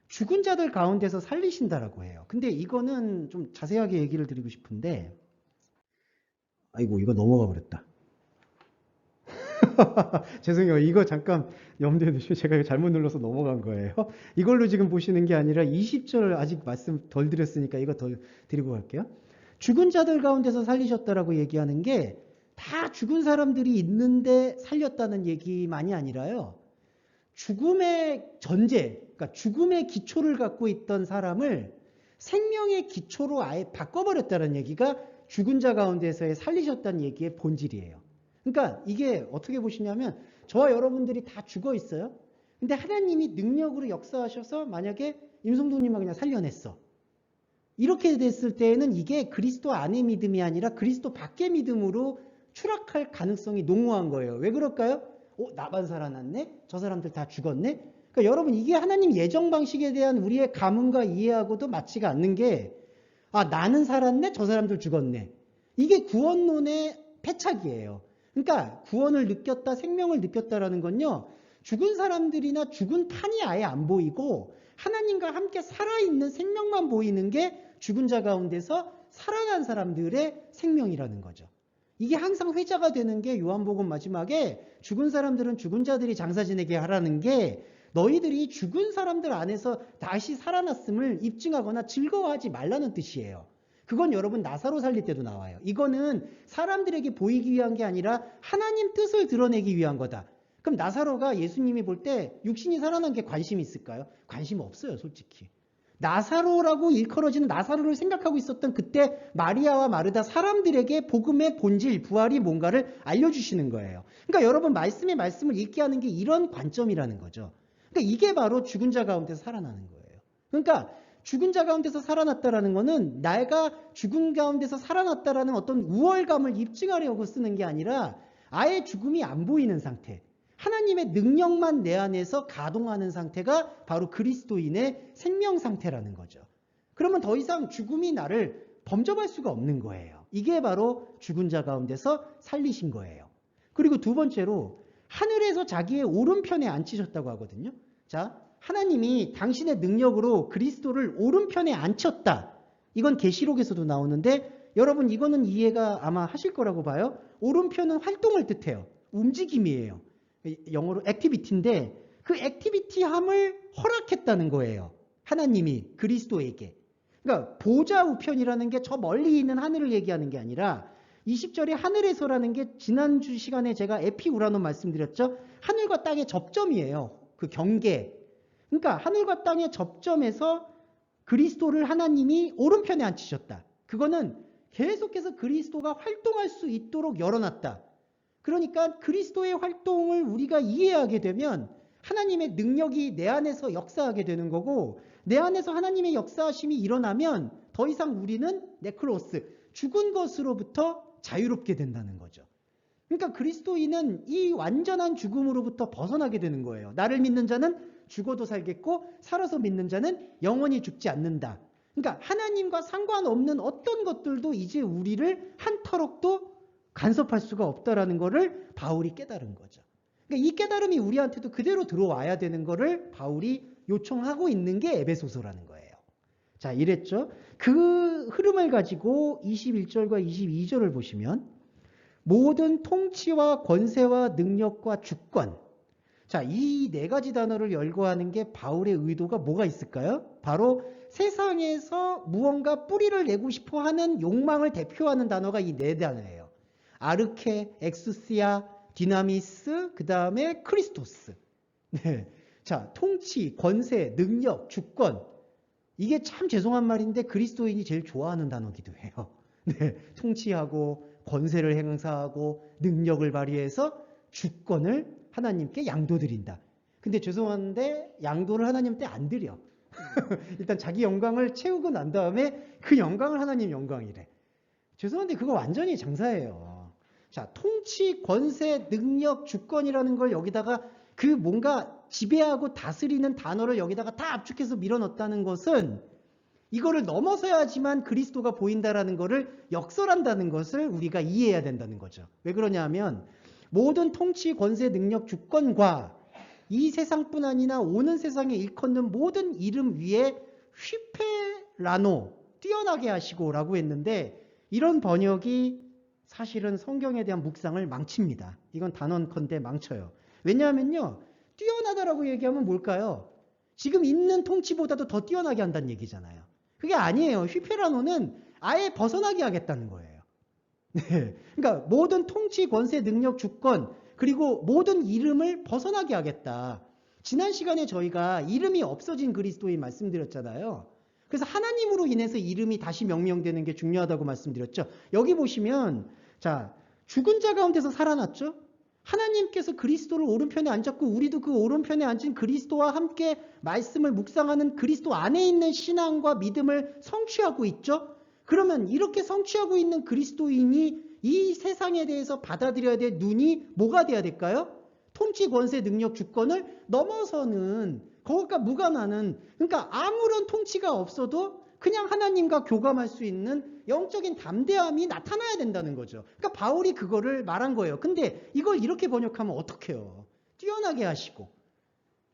죽은 자들 가운데서 살리신다라고 해요. 근데 이거는 좀 자세하게 얘기를 드리고 싶은데 아이고 이거 넘어가 버렸다. 죄송해요. 이거 잠깐 염두에 두시고 제가 잘못 눌러서 넘어간 거예요. 이걸로 지금 보시는 게 아니라 20절 아직 말씀 덜 드렸으니까 이거 더 드리고 갈게요. 죽은 자들 가운데서 살리셨다라고 얘기하는 게 다 죽은 사람들이 있는데 살렸다는 얘기만이 아니라요. 죽음의 전제, 그러니까 죽음의 기초를 갖고 있던 사람을 생명의 기초로 아예 바꿔버렸다는 얘기가 죽은 자 가운데서의 살리셨다는 얘기의 본질이에요. 그러니까 이게 어떻게 보시냐면 저와 여러분들이 다 죽어 있어요. 근데 하나님이 능력으로 역사하셔서 만약에 임성도님을 그냥 살려냈어. 이렇게 됐을 때에는 이게 그리스도 안의 믿음이 아니라 그리스도 밖의 믿음으로 추락할 가능성이 농후한 거예요. 왜 그럴까요? 나만 살아났네? 저 사람들 다 죽었네? 그러니까 여러분 이게 하나님 예정 방식에 대한 우리의 감흥과 이해하고도 맞지가 않는 게 나는 살았네? 저 사람들 죽었네. 이게 구원론의 패착이에요. 그러니까 구원을 느꼈다, 생명을 느꼈다라는 건요. 죽은 사람들이나 죽은 탄이 아예 안 보이고 하나님과 함께 살아있는 생명만 보이는 게 죽은 자 가운데서 살아난 사람들의 생명이라는 거죠. 이게 항상 회자가 되는 게 요한복음 마지막에 죽은 사람들은 죽은 자들이 장사 지내게 하라는 게 너희들이 죽은 사람들 안에서 다시 살아났음을 입증하거나 즐거워하지 말라는 뜻이에요. 그건 여러분 나사로 살릴 때도 나와요. 이거는 사람들에게 보이기 위한 게 아니라 하나님 뜻을 드러내기 위한 거다. 그럼 나사로가 예수님이 볼 때 육신이 살아난 게 관심이 있을까요? 관심 없어요, 솔직히. 나사로라고 일컬어지는 나사로를 생각하고 있었던 그때 마리아와 마르다 사람들에게 복음의 본질, 부활이 뭔가를 알려주시는 거예요. 그러니까 여러분 말씀의 말씀을 읽게 하는 게 이런 관점이라는 거죠. 그러니까 이게 바로 죽은 자 가운데서 살아나는 거예요. 그러니까 죽은 자 가운데서 살아났다라는 거는 내가 죽은 가운데서 살아났다라는 어떤 우월감을 입증하려고 쓰는 게 아니라 아예 죽음이 안 보이는 상태. 하나님의 능력만 내 안에서 가동하는 상태가 바로 그리스도인의 생명 상태라는 거죠. 그러면 더 이상 죽음이 나를 범접할 수가 없는 거예요. 이게 바로 죽은 자 가운데서 살리신 거예요. 그리고 두 번째로 하늘에서 자기의 오른편에 앉히셨다고 하거든요. 자, 하나님이 당신의 능력으로 그리스도를 오른편에 앉혔다. 이건 계시록에서도 나오는데 여러분 이거는 이해가 아마 하실 거라고 봐요. 오른편은 활동을 뜻해요. 움직임이에요. 영어로 액티비티인데 그 액티비티함을 허락했다는 거예요. 하나님이 그리스도에게. 그러니까 보좌 우편이라는 게 저 멀리 있는 하늘을 얘기하는 게 아니라 20절에 하늘에서라는 게 지난주 시간에 제가 에피우라노 말씀드렸죠. 하늘과 땅의 접점이에요. 그 경계. 그러니까 하늘과 땅의 접점에서 그리스도를 하나님이 오른편에 앉히셨다. 그거는 계속해서 그리스도가 활동할 수 있도록 열어놨다. 그러니까 그리스도의 활동을 우리가 이해하게 되면 하나님의 능력이 내 안에서 역사하게 되는 거고, 내 안에서 하나님의 역사하심이 일어나면 더 이상 우리는 네크로스, 죽은 것으로부터 자유롭게 된다는 거죠. 그러니까 그리스도인은 이 완전한 죽음으로부터 벗어나게 되는 거예요. 나를 믿는 자는 죽어도 살겠고 살아서 믿는 자는 영원히 죽지 않는다. 그러니까 하나님과 상관없는 어떤 것들도 이제 우리를 한 터럭도 간섭할 수가 없다라는 것을 바울이 깨달은 거죠. 그러니까 이 깨달음이 우리한테도 그대로 들어와야 되는 것을 바울이 요청하고 있는 게 에베소서라는 거예요. 자, 이랬죠. 그 흐름을 가지고 21절과 22절을 보시면 모든 통치와 권세와 능력과 주권. 자, 이 네 가지 단어를 열거하는 게 바울의 의도가 뭐가 있을까요? 바로 세상에서 무언가 뿌리를 내고 싶어 하는 욕망을 대표하는 단어가 이 네 단어예요. 아르케, 엑수시아, 디나미스, 그 다음에 크리스토스. 네. 자, 통치, 권세, 능력, 주권. 이게 참 죄송한 말인데 그리스도인이 제일 좋아하는 단어기도 해요. 네. 통치하고 권세를 행사하고 능력을 발휘해서 주권을 하나님께 양도드린다. 근데 죄송한데 양도를 하나님한테 안 드려. 일단 자기 영광을 채우고 난 다음에 그 영광을 하나님 영광이래. 죄송한데 그거 완전히 장사예요. 자, 통치, 권세, 능력, 주권이라는 걸 여기다가 그 뭔가 지배하고 다스리는 단어를 여기다가 다 압축해서 밀어넣었다는 것은 이거를 넘어서야지만 그리스도가 보인다라는 것을 역설한다는 것을 우리가 이해해야 된다는 거죠. 왜 그러냐 하면 모든 통치, 권세, 능력, 주권과 이 세상뿐 아니라 오는 세상에 일컫는 모든 이름 위에 휘페라노, 뛰어나게 하시고 라고 했는데 이런 번역이 사실은 성경에 대한 묵상을 망칩니다. 이건 단언컨대 망쳐요. 왜냐하면요, 뛰어나다라고 얘기하면 뭘까요? 지금 있는 통치보다도 더 뛰어나게 한다는 얘기잖아요. 그게 아니에요. 휘페라노는 아예 벗어나게 하겠다는 거예요. 네. 그러니까 모든 통치, 권세, 능력, 주권, 그리고 모든 이름을 벗어나게 하겠다. 지난 시간에 저희가 이름이 없어진 그리스도인 말씀드렸잖아요. 그래서 하나님으로 인해서 이름이 다시 명명되는 게 중요하다고 말씀드렸죠. 여기 보시면 자, 죽은 자 가운데서 살아났죠. 하나님께서 그리스도를 오른편에 앉았고 우리도 그 오른편에 앉은 그리스도와 함께 말씀을 묵상하는 그리스도 안에 있는 신앙과 믿음을 성취하고 있죠. 그러면 이렇게 성취하고 있는 그리스도인이 이 세상에 대해서 받아들여야 될 눈이 뭐가 돼야 될까요? 통치, 권세, 능력, 주권을 넘어서는 그것과 무관하는, 그러니까 아무런 통치가 없어도 그냥 하나님과 교감할 수 있는 영적인 담대함이 나타나야 된다는 거죠. 그러니까 바울이 그거를 말한 거예요. 근데 이걸 이렇게 번역하면 어떡해요? 뛰어나게 하시고.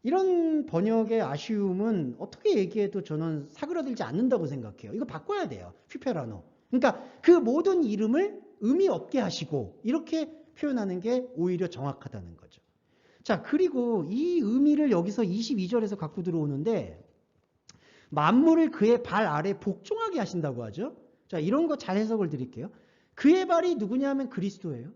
이런 번역의 아쉬움은 어떻게 얘기해도 저는 사그라들지 않는다고 생각해요. 이거 바꿔야 돼요. 휘페라노. 그러니까 그 모든 이름을 의미 없게 하시고 이렇게 표현하는 게 오히려 정확하다는 거죠. 자, 그리고 이 의미를 여기서 22절에서 갖고 들어오는데 만물을 그의 발 아래 복종하게 하신다고 하죠. 자, 이런 거 잘 해석을 드릴게요. 그의 발이 누구냐면 그리스도예요.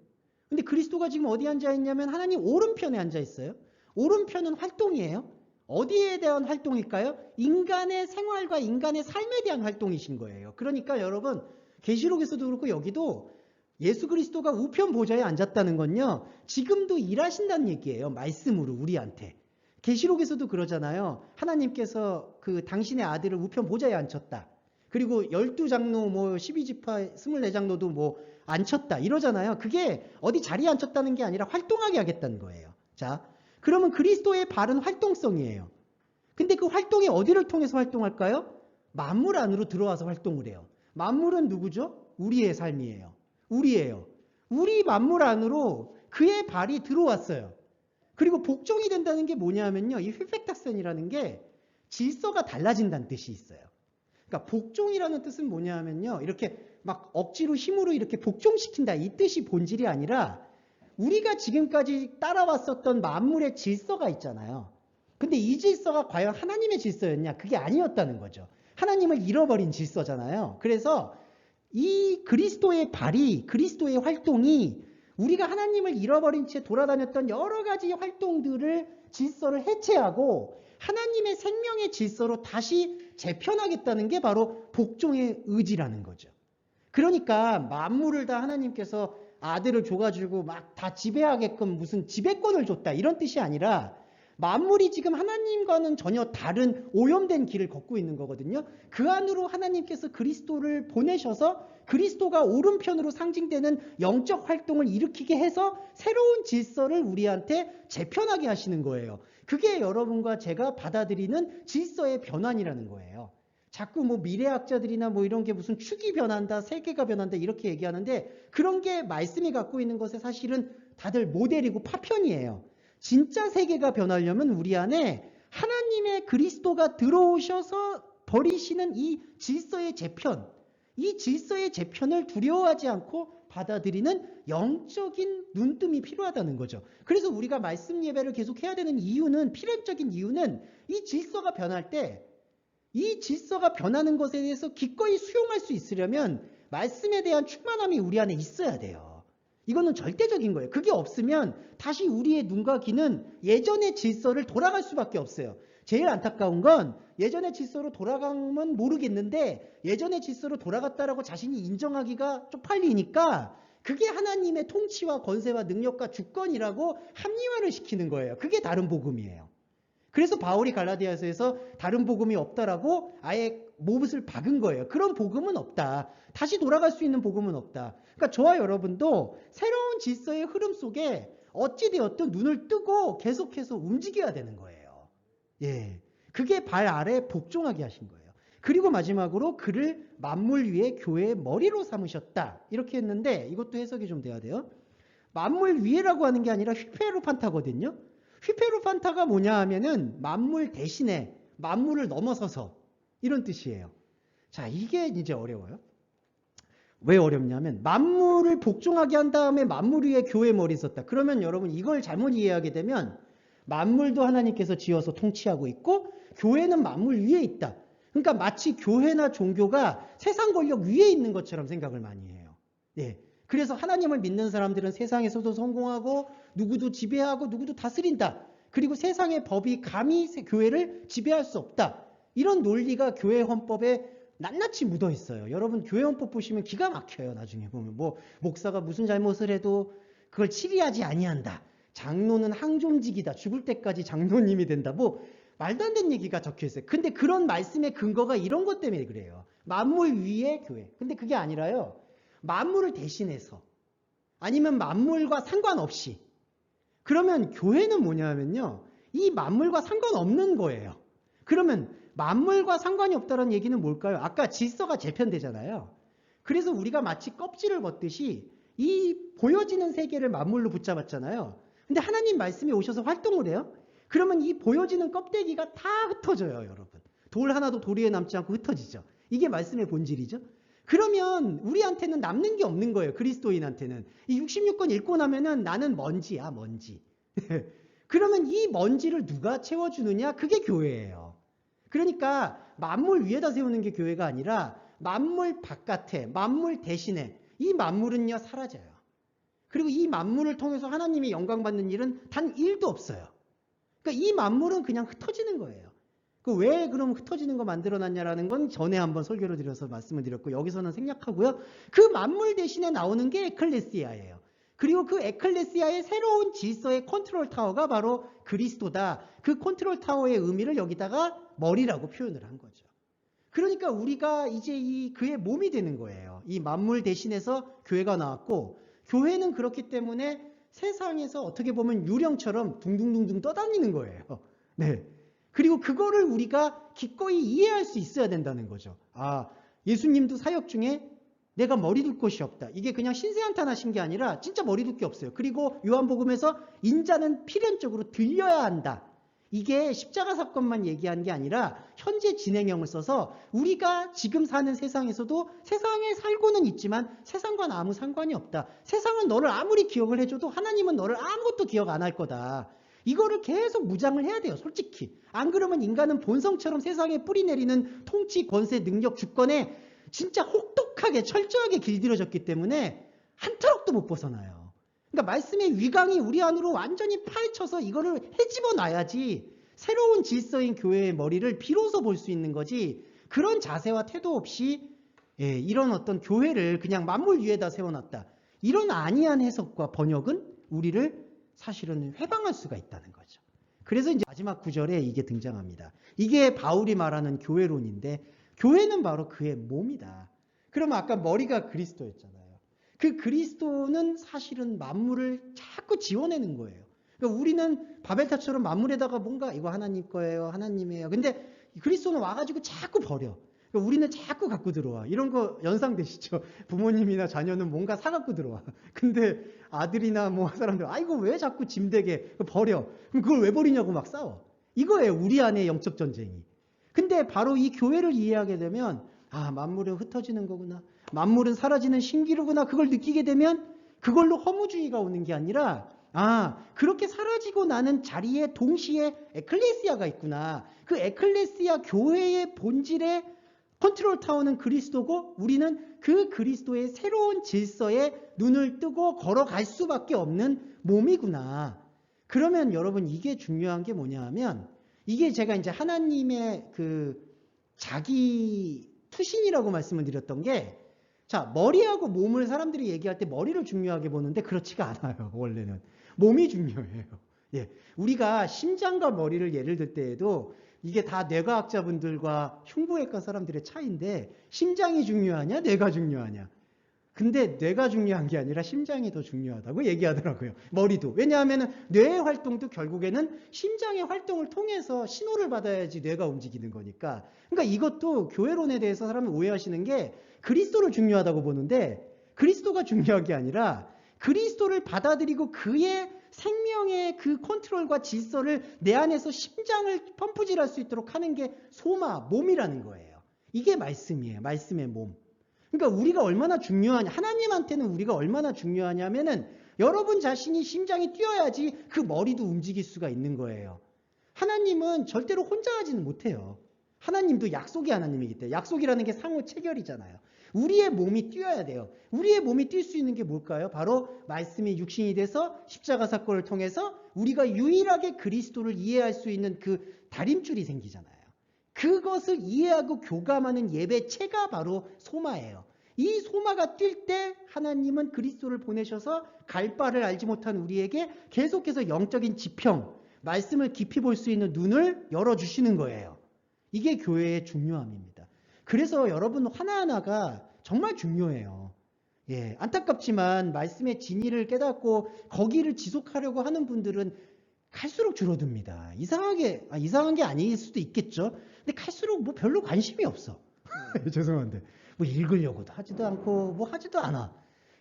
근데 그리스도가 지금 어디 앉아 있냐면 하나님 오른편에 앉아 있어요. 오른편은 활동이에요. 어디에 대한 활동일까요? 인간의 생활과 인간의 삶에 대한 활동이신 거예요. 그러니까 여러분 계시록에서도 그렇고 여기도 예수 그리스도가 우편 보좌에 앉았다는 건요. 지금도 일하신다는 얘기예요. 말씀으로 우리한테. 계시록에서도 그러잖아요. 하나님께서 그 당신의 아들을 우편 보좌에 앉혔다. 그리고 12장로 뭐 12지파 24장로도 뭐 앉혔다 이러잖아요. 그게 어디 자리에 앉혔다는 게 아니라 활동하게 하겠다는 거예요. 자, 그러면 그리스도의 발은 활동성이에요. 근데 그 활동이 어디를 통해서 활동할까요? 만물 안으로 들어와서 활동을 해요. 만물은 누구죠? 우리의 삶이에요. 우리예요. 우리 만물 안으로 그의 발이 들어왔어요. 그리고 복종이 된다는 게 뭐냐면요. 이 휘펙탁센이라는 게 질서가 달라진다는 뜻이 있어요. 그러니까 복종이라는 뜻은 뭐냐면요. 이렇게 막 억지로 힘으로 이렇게 복종시킨다 이 뜻이 본질이 아니라 우리가 지금까지 따라왔었던 만물의 질서가 있잖아요. 근데 이 질서가 과연 하나님의 질서였냐? 그게 아니었다는 거죠. 하나님을 잃어버린 질서잖아요. 그래서 이 그리스도의 발이, 그리스도의 활동이 우리가 하나님을 잃어버린 채 돌아다녔던 여러 가지 활동들을, 질서를 해체하고 하나님의 생명의 질서로 다시 재편하겠다는 게 바로 복종의 의지라는 거죠. 그러니까 만물을 다 하나님께서 아들을 줘가지고 막 다 지배하게끔 무슨 지배권을 줬다 이런 뜻이 아니라 만물이 지금 하나님과는 전혀 다른 오염된 길을 걷고 있는 거거든요. 그 안으로 하나님께서 그리스도를 보내셔서 그리스도가 오른편으로 상징되는 영적 활동을 일으키게 해서 새로운 질서를 우리한테 재편하게 하시는 거예요. 그게 여러분과 제가 받아들이는 질서의 변환이라는 거예요. 자꾸 뭐 미래학자들이나 뭐 이런 게 무슨 축이 변한다, 세계가 변한다 이렇게 얘기하는데 그런 게 말씀이 갖고 있는 것에 사실은 다들 모델이고 파편이에요. 진짜 세계가 변하려면 우리 안에 하나님의 그리스도가 들어오셔서 버리시는 이 질서의 재편, 이 질서의 재편을 두려워하지 않고 받아들이는 영적인 눈뜸이 필요하다는 거죠. 그래서 우리가 말씀 예배를 계속 해야 되는 이유는, 필연적인 이유는 이 질서가 변할 때 이 질서가 변하는 것에 대해서 기꺼이 수용할 수 있으려면 말씀에 대한 충만함이 우리 안에 있어야 돼요. 이거는 절대적인 거예요. 그게 없으면 다시 우리의 눈과 귀는 예전의 질서를 돌아갈 수밖에 없어요. 제일 안타까운 건 예전의 질서로 돌아가면 모르겠는데 예전의 질서로 돌아갔다라고 자신이 인정하기가 쪽팔리니까 그게 하나님의 통치와 권세와 능력과 주권이라고 합리화를 시키는 거예요. 그게 다른 복음이에요. 그래서 바울이 갈라디아서에서 다른 복음이 없다라고 아예 못을 박은 거예요. 그런 복음은 없다. 다시 돌아갈 수 있는 복음은 없다. 그러니까 저와 여러분도 새로운 질서의 흐름 속에 어찌되었든 눈을 뜨고 계속해서 움직여야 되는 거예요. 예, 그게 발 아래 복종하게 하신 거예요. 그리고 마지막으로 그를 만물 위에 교회의 머리로 삼으셨다. 이렇게 했는데 이것도 해석이 좀 돼야 돼요. 만물 위에라고 하는 게 아니라 휘페루판타거든요. 휘페루판타가 뭐냐 하면은 만물 대신에 만물을 넘어서서 이런 뜻이에요. 자, 이게 이제 어려워요. 왜 어렵냐면 만물을 복종하게 한 다음에 만물 위에 교회 머리 썼다. 그러면 여러분 이걸 잘못 이해하게 되면 만물도 하나님께서 지어서 통치하고 있고 교회는 만물 위에 있다. 그러니까 마치 교회나 종교가 세상 권력 위에 있는 것처럼 생각을 많이 해요. 예. 그래서 하나님을 믿는 사람들은 세상에서도 성공하고 누구도 지배하고 누구도 다스린다. 그리고 세상의 법이 감히 교회를 지배할 수 없다. 이런 논리가 교회 헌법에 낱낱이 묻어 있어요. 여러분 교회 헌법 보시면 기가 막혀요. 나중에 보면 뭐 목사가 무슨 잘못을 해도 그걸 치리하지 아니한다. 장로는 항존직이다. 죽을 때까지 장로님이 된다. 뭐 말도 안 되는 얘기가 적혀 있어요. 근데 그런 말씀의 근거가 이런 것 때문에 그래요. 만물 위에 교회. 근데 그게 아니라요. 만물을 대신해서 아니면 만물과 상관없이. 그러면 교회는 뭐냐면요. 이 만물과 상관없는 거예요. 그러면 만물과 상관이 없다는 얘기는 뭘까요? 아까 질서가 재편되잖아요. 그래서 우리가 마치 껍질을 벗듯이 이 보여지는 세계를 만물로 붙잡았잖아요. 근데 하나님 말씀이 오셔서 활동을 해요. 그러면 이 보여지는 껍데기가 다 흩어져요, 여러분. 돌 하나도 돌 위에 남지 않고 흩어지죠. 이게 말씀의 본질이죠. 그러면 우리한테는 남는 게 없는 거예요. 그리스도인한테는. 이 66권 읽고 나면은 나는 먼지야, 먼지. 그러면 이 먼지를 누가 채워주느냐? 그게 교회예요. 그러니까 만물 위에다 세우는 게 교회가 아니라 만물 바깥에, 만물 대신에 이 만물은요 사라져요. 그리고 이 만물을 통해서 하나님이 영광 받는 일은 단 1도 없어요. 그러니까 이 만물은 그냥 흩어지는 거예요. 왜 그럼 흩어지는 거 만들어놨냐라는 건 전에 한번 설교를 드려서 말씀을 드렸고 여기서는 생략하고요. 그 만물 대신에 나오는 게 에클레시아예요. 그리고 그 에클레시아의 새로운 질서의 컨트롤 타워가 바로 그리스도다. 그 컨트롤 타워의 의미를 여기다가 머리라고 표현을 한 거죠. 그러니까 우리가 이제 그의 몸이 되는 거예요. 이 만물 대신해서 교회가 나왔고 교회는 그렇기 때문에 세상에서 어떻게 보면 유령처럼 둥둥둥둥 떠다니는 거예요. 네. 그리고 그거를 우리가 기꺼이 이해할 수 있어야 된다는 거죠. 아, 예수님도 사역 중에 내가 머리 둘 곳이 없다. 이게 그냥 신세한탄하신 게 아니라 진짜 머리 둘 게 없어요. 그리고 요한복음에서 인자는 필연적으로 들려야 한다. 이게 십자가 사건만 얘기한 게 아니라 현재 진행형을 써서 우리가 지금 사는 세상에서도 세상에 살고는 있지만 세상과는 아무 상관이 없다. 세상은 너를 아무리 기억을 해줘도 하나님은 너를 아무것도 기억 안 할 거다. 이거를 계속 무장을 해야 돼요, 솔직히. 안 그러면 인간은 본성처럼 세상에 뿌리내리는 통치, 권세, 능력, 주권에 진짜 혹독하게 철저하게 길들여졌기 때문에 한 트럭도 못 벗어나요. 그러니까 말씀의 위강이 우리 안으로 완전히 파헤쳐서 이거를 헤집어 놔야지 새로운 질서인 교회의 머리를 비로소 볼 수 있는 거지, 그런 자세와 태도 없이 이런 어떤 교회를 그냥 만물 위에다 세워놨다, 이런 아니한 해석과 번역은 우리를 사실은 회방할 수가 있다는 거죠. 그래서 이제 마지막 구절에 이게 등장합니다. 이게 바울이 말하는 교회론인데, 교회는 바로 그의 몸이다. 그러면 아까 머리가 그리스도였잖아요. 그 그리스도는 사실은 만물을 자꾸 지워내는 거예요. 그러니까 우리는 바벨탑처럼 만물에다가 뭔가 이거 하나님 거예요, 하나님이에요. 근데 그리스도는 와가지고 자꾸 버려. 그러니까 우리는 자꾸 갖고 들어와. 이런 거 연상되시죠? 부모님이나 자녀는 뭔가 사갖고 들어와. 근데 아들이나 뭐 사람들, 이거 왜 자꾸 짐되게 버려. 그럼 그걸 왜 버리냐고 막 싸워. 이거예요, 우리 안의 영적 전쟁이. 근데 바로 이 교회를 이해하게 되면, 만물은 흩어지는 거구나, 만물은 사라지는 신기루구나, 그걸 느끼게 되면 그걸로 허무주의가 오는 게 아니라, 그렇게 사라지고 나는 자리에 동시에 에클레시아가 있구나. 그 에클레시아 교회의 본질의 컨트롤 타워는 그리스도고, 우리는 그 그리스도의 새로운 질서에 눈을 뜨고 걸어갈 수밖에 없는 몸이구나. 그러면 여러분, 이게 중요한 게 뭐냐 하면, 이게 제가 이제 하나님의 그 자기 투신이라고 말씀을 드렸던 게, 자, 머리하고 몸을 사람들이 얘기할 때 머리를 중요하게 보는데 그렇지가 않아요. 원래는 몸이 중요해요. 우리가 심장과 머리를 예를 들 때에도 이게 다 뇌과학자분들과 흉부외과 사람들의 차이인데, 심장이 중요하냐 뇌가 중요하냐. 근데 뇌가 중요한 게 아니라 심장이 더 중요하다고 얘기하더라고요. 머리도. 왜냐하면 뇌의 활동도 결국에는 심장의 활동을 통해서 신호를 받아야지 뇌가 움직이는 거니까. 그러니까 이것도 교회론에 대해서 사람은 오해하시는 게, 그리스도를 중요하다고 보는데 그리스도가 중요한 게 아니라 그리스도를 받아들이고 그의 생명의 그 컨트롤과 질서를 내 안에서 심장을 펌프질할 수 있도록 하는 게 소마, 몸이라는 거예요. 이게 말씀이에요. 말씀의 몸. 그러니까 우리가 얼마나 중요하냐, 하나님한테는 우리가 얼마나 중요하냐면은 여러분 자신이 심장이 뛰어야지 그 머리도 움직일 수가 있는 거예요. 하나님은 절대로 혼자 하지는 못해요. 하나님도 약속의 하나님이기 때문에. 약속이라는 게 상호 체결이잖아요. 우리의 몸이 뛰어야 돼요. 우리의 몸이 뛸 수 있는 게 뭘까요? 바로 말씀이 육신이 돼서 십자가 사건을 통해서 우리가 유일하게 그리스도를 이해할 수 있는 그 다림줄이 생기잖아요. 그것을 이해하고 교감하는 예배체가 바로 소마예요. 이 소마가 뛸 때 하나님은 그리스도를 보내셔서 갈 바를 알지 못한 우리에게 계속해서 영적인 지평, 말씀을 깊이 볼 수 있는 눈을 열어주시는 거예요. 이게 교회의 중요함입니다. 그래서 여러분 하나하나가 정말 중요해요. 안타깝지만 말씀의 진리를 깨닫고 거기를 지속하려고 하는 분들은 갈수록 줄어듭니다. 이상한 게 아닐 수도 있겠죠. 근데 갈수록 뭐 별로 관심이 없어. 죄송한데 뭐 읽으려고도 하지도 않고 뭐 하지도 않아.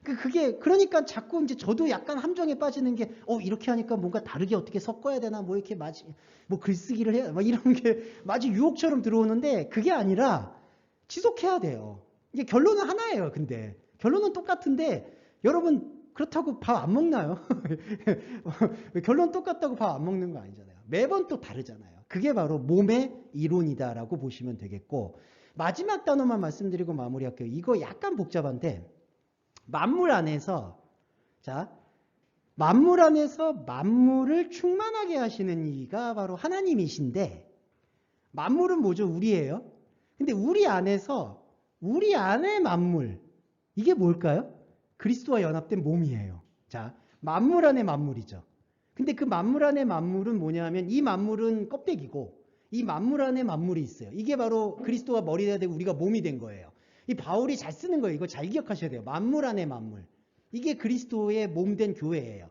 그러니까 자꾸 이제 저도 약간 함정에 빠지는 게, 이렇게 하니까 뭔가 다르게 어떻게 섞어야 되나, 뭐 이렇게 뭐 글쓰기를 해야, 막 이런 게 마치 유혹처럼 들어오는데, 그게 아니라 지속해야 돼요. 이게 결론은 하나예요. 근데 결론은 똑같은데, 여러분 그렇다고 밥 안 먹나요? 결론 똑같다고 밥 안 먹는 거 아니잖아요. 매번 또 다르잖아요. 그게 바로 몸의 이론이다라고 보시면 되겠고, 마지막 단어만 말씀드리고 마무리할게요. 이거 약간 복잡한데, 만물 안에서 만물을 충만하게 하시는 이가 바로 하나님이신데, 만물은 뭐죠? 우리예요. 근데 우리 안의 만물, 이게 뭘까요? 그리스도와 연합된 몸이에요. 만물 안의 만물이죠. 근데 그 만물 안의 만물은 뭐냐면, 이 만물은 껍데기고 이 만물 안에 만물이 있어요. 이게 바로 그리스도가 머리가 되고 우리가 몸이 된 거예요. 이 바울이 잘 쓰는 거예요. 이거 잘 기억하셔야 돼요. 만물 안에 만물. 이게 그리스도의 몸된 교회예요.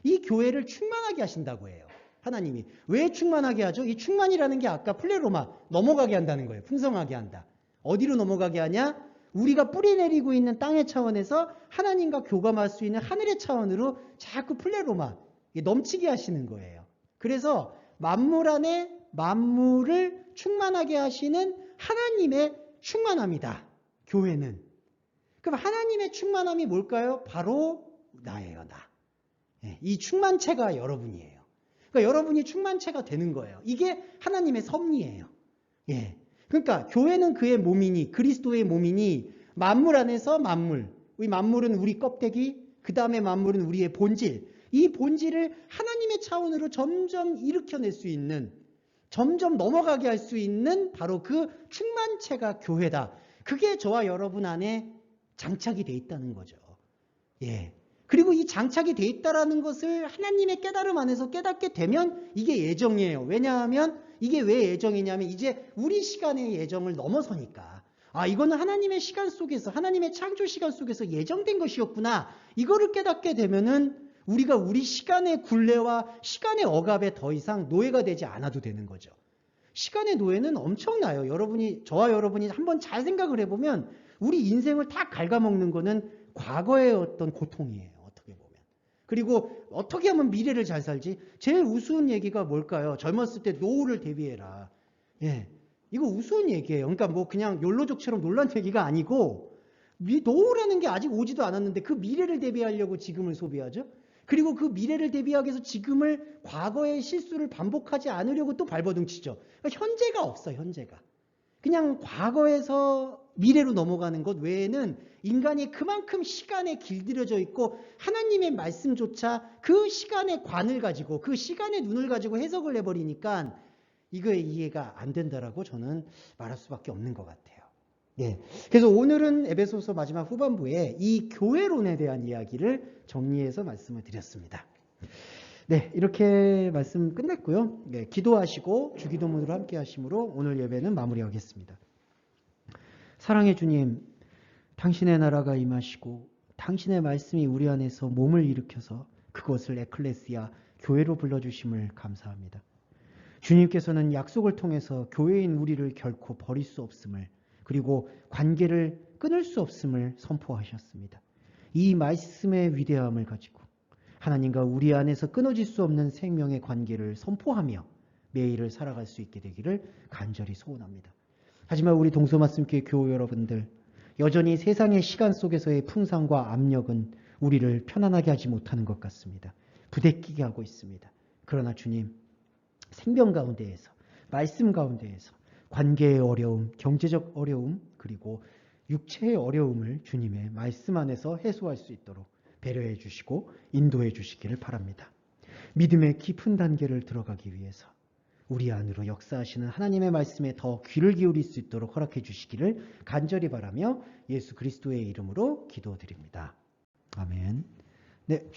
이 교회를 충만하게 하신다고 해요. 하나님이. 왜 충만하게 하죠? 이 충만이라는 게 아까 플레로마, 넘어가게 한다는 거예요. 풍성하게 한다. 어디로 넘어가게 하냐? 우리가 뿌리 내리고 있는 땅의 차원에서 하나님과 교감할 수 있는 하늘의 차원으로 자꾸 플레로마, 넘치게 하시는 거예요. 그래서 만물 안에 만물을 충만하게 하시는 하나님의 충만함이다. 교회는. 그럼 하나님의 충만함이 뭘까요? 바로 나예요, 나. 이 충만체가 여러분이에요. 그러니까 여러분이 충만체가 되는 거예요. 이게 하나님의 섭리예요. 예. 그러니까 교회는 그의 몸이니, 그리스도의 몸이니, 만물 안에서 만물. 이 만물은 우리 껍데기, 그 다음에 만물은 우리의 본질. 이 본질을 하나님의 차원으로 점점 일으켜낼 수 있는, 점점 넘어가게 할 수 있는 바로 그 충만체가 교회다. 그게 저와 여러분 안에 장착이 돼 있다는 거죠. 예. 그리고 이 장착이 돼 있다라는 것을 하나님의 깨달음 안에서 깨닫게 되면 이게 예정이에요. 왜냐하면 이게 왜 예정이냐면 이제 우리 시간의 예정을 넘어서니까. 아, 이거는 하나님의 시간 속에서, 하나님의 창조 시간 속에서 예정된 것이었구나. 이거를 깨닫게 되면은 우리가 우리 시간의 굴레와 시간의 억압에 더 이상 노예가 되지 않아도 되는 거죠. 시간의 노예는 엄청나요. 저와 여러분이 한번 잘 생각을 해보면 우리 인생을 다 갉아먹는 거는 과거의 어떤 고통이에요. 어떻게 보면. 그리고 어떻게 하면 미래를 잘 살지? 제일 우스운 얘기가 뭘까요? 젊었을 때 노후를 대비해라. 예. 이거 우스운 얘기예요. 그러니까 뭐 그냥 욜로족처럼 놀란 얘기가 아니고 노후라는 게 아직 오지도 않았는데 그 미래를 대비하려고 지금을 소비하죠. 그리고 그 미래를 대비하기 위해서 지금을 과거의 실수를 반복하지 않으려고 또 발버둥치죠. 그러니까 현재가 없어, 현재가. 그냥 과거에서 미래로 넘어가는 것 외에는 인간이 그만큼 시간에 길들여져 있고 하나님의 말씀조차 그 시간의 관을 가지고 그 시간의 눈을 가지고 해석을 해버리니까 이거의 이해가 안 된다라고 저는 말할 수밖에 없는 것 같아요. 예. 그래서 오늘은 에베소서 마지막 후반부에 이 교회론에 대한 이야기를 정리해서 말씀을 드렸습니다. 네, 이렇게 말씀 끝냈고요. 네, 기도하시고 주기도문으로 함께 하심으로 오늘 예배는 마무리하겠습니다. 사랑의 주님, 당신의 나라가 임하시고 당신의 말씀이 우리 안에서 몸을 일으켜서 그것을 에클레시아, 교회로 불러주심을 감사합니다. 주님께서는 약속을 통해서 교회인 우리를 결코 버릴 수 없음을, 그리고 관계를 끊을 수 없음을 선포하셨습니다. 이 말씀의 위대함을 가지고 하나님과 우리 안에서 끊어질 수 없는 생명의 관계를 선포하며 매일을 살아갈 수 있게 되기를 간절히 소원합니다. 하지만 우리 동서말씀교회 교우 여러분들, 여전히 세상의 시간 속에서의 풍상과 압력은 우리를 편안하게 하지 못하는 것 같습니다. 부대끼게 하고 있습니다. 그러나 주님, 생명 가운데에서, 말씀 가운데에서 관계의 어려움, 경제적 어려움, 그리고 육체의 어려움을 주님의 말씀 안에서 해소할 수 있도록 배려해 주시고 인도해 주시기를 바랍니다. 믿음의 깊은 단계를 들어가기 위해서 우리 안으로 역사하시는 하나님의 말씀에 더 귀를 기울일 수 있도록 허락해 주시기를 간절히 바라며 예수 그리스도의 이름으로 기도드립니다. 아멘. 네,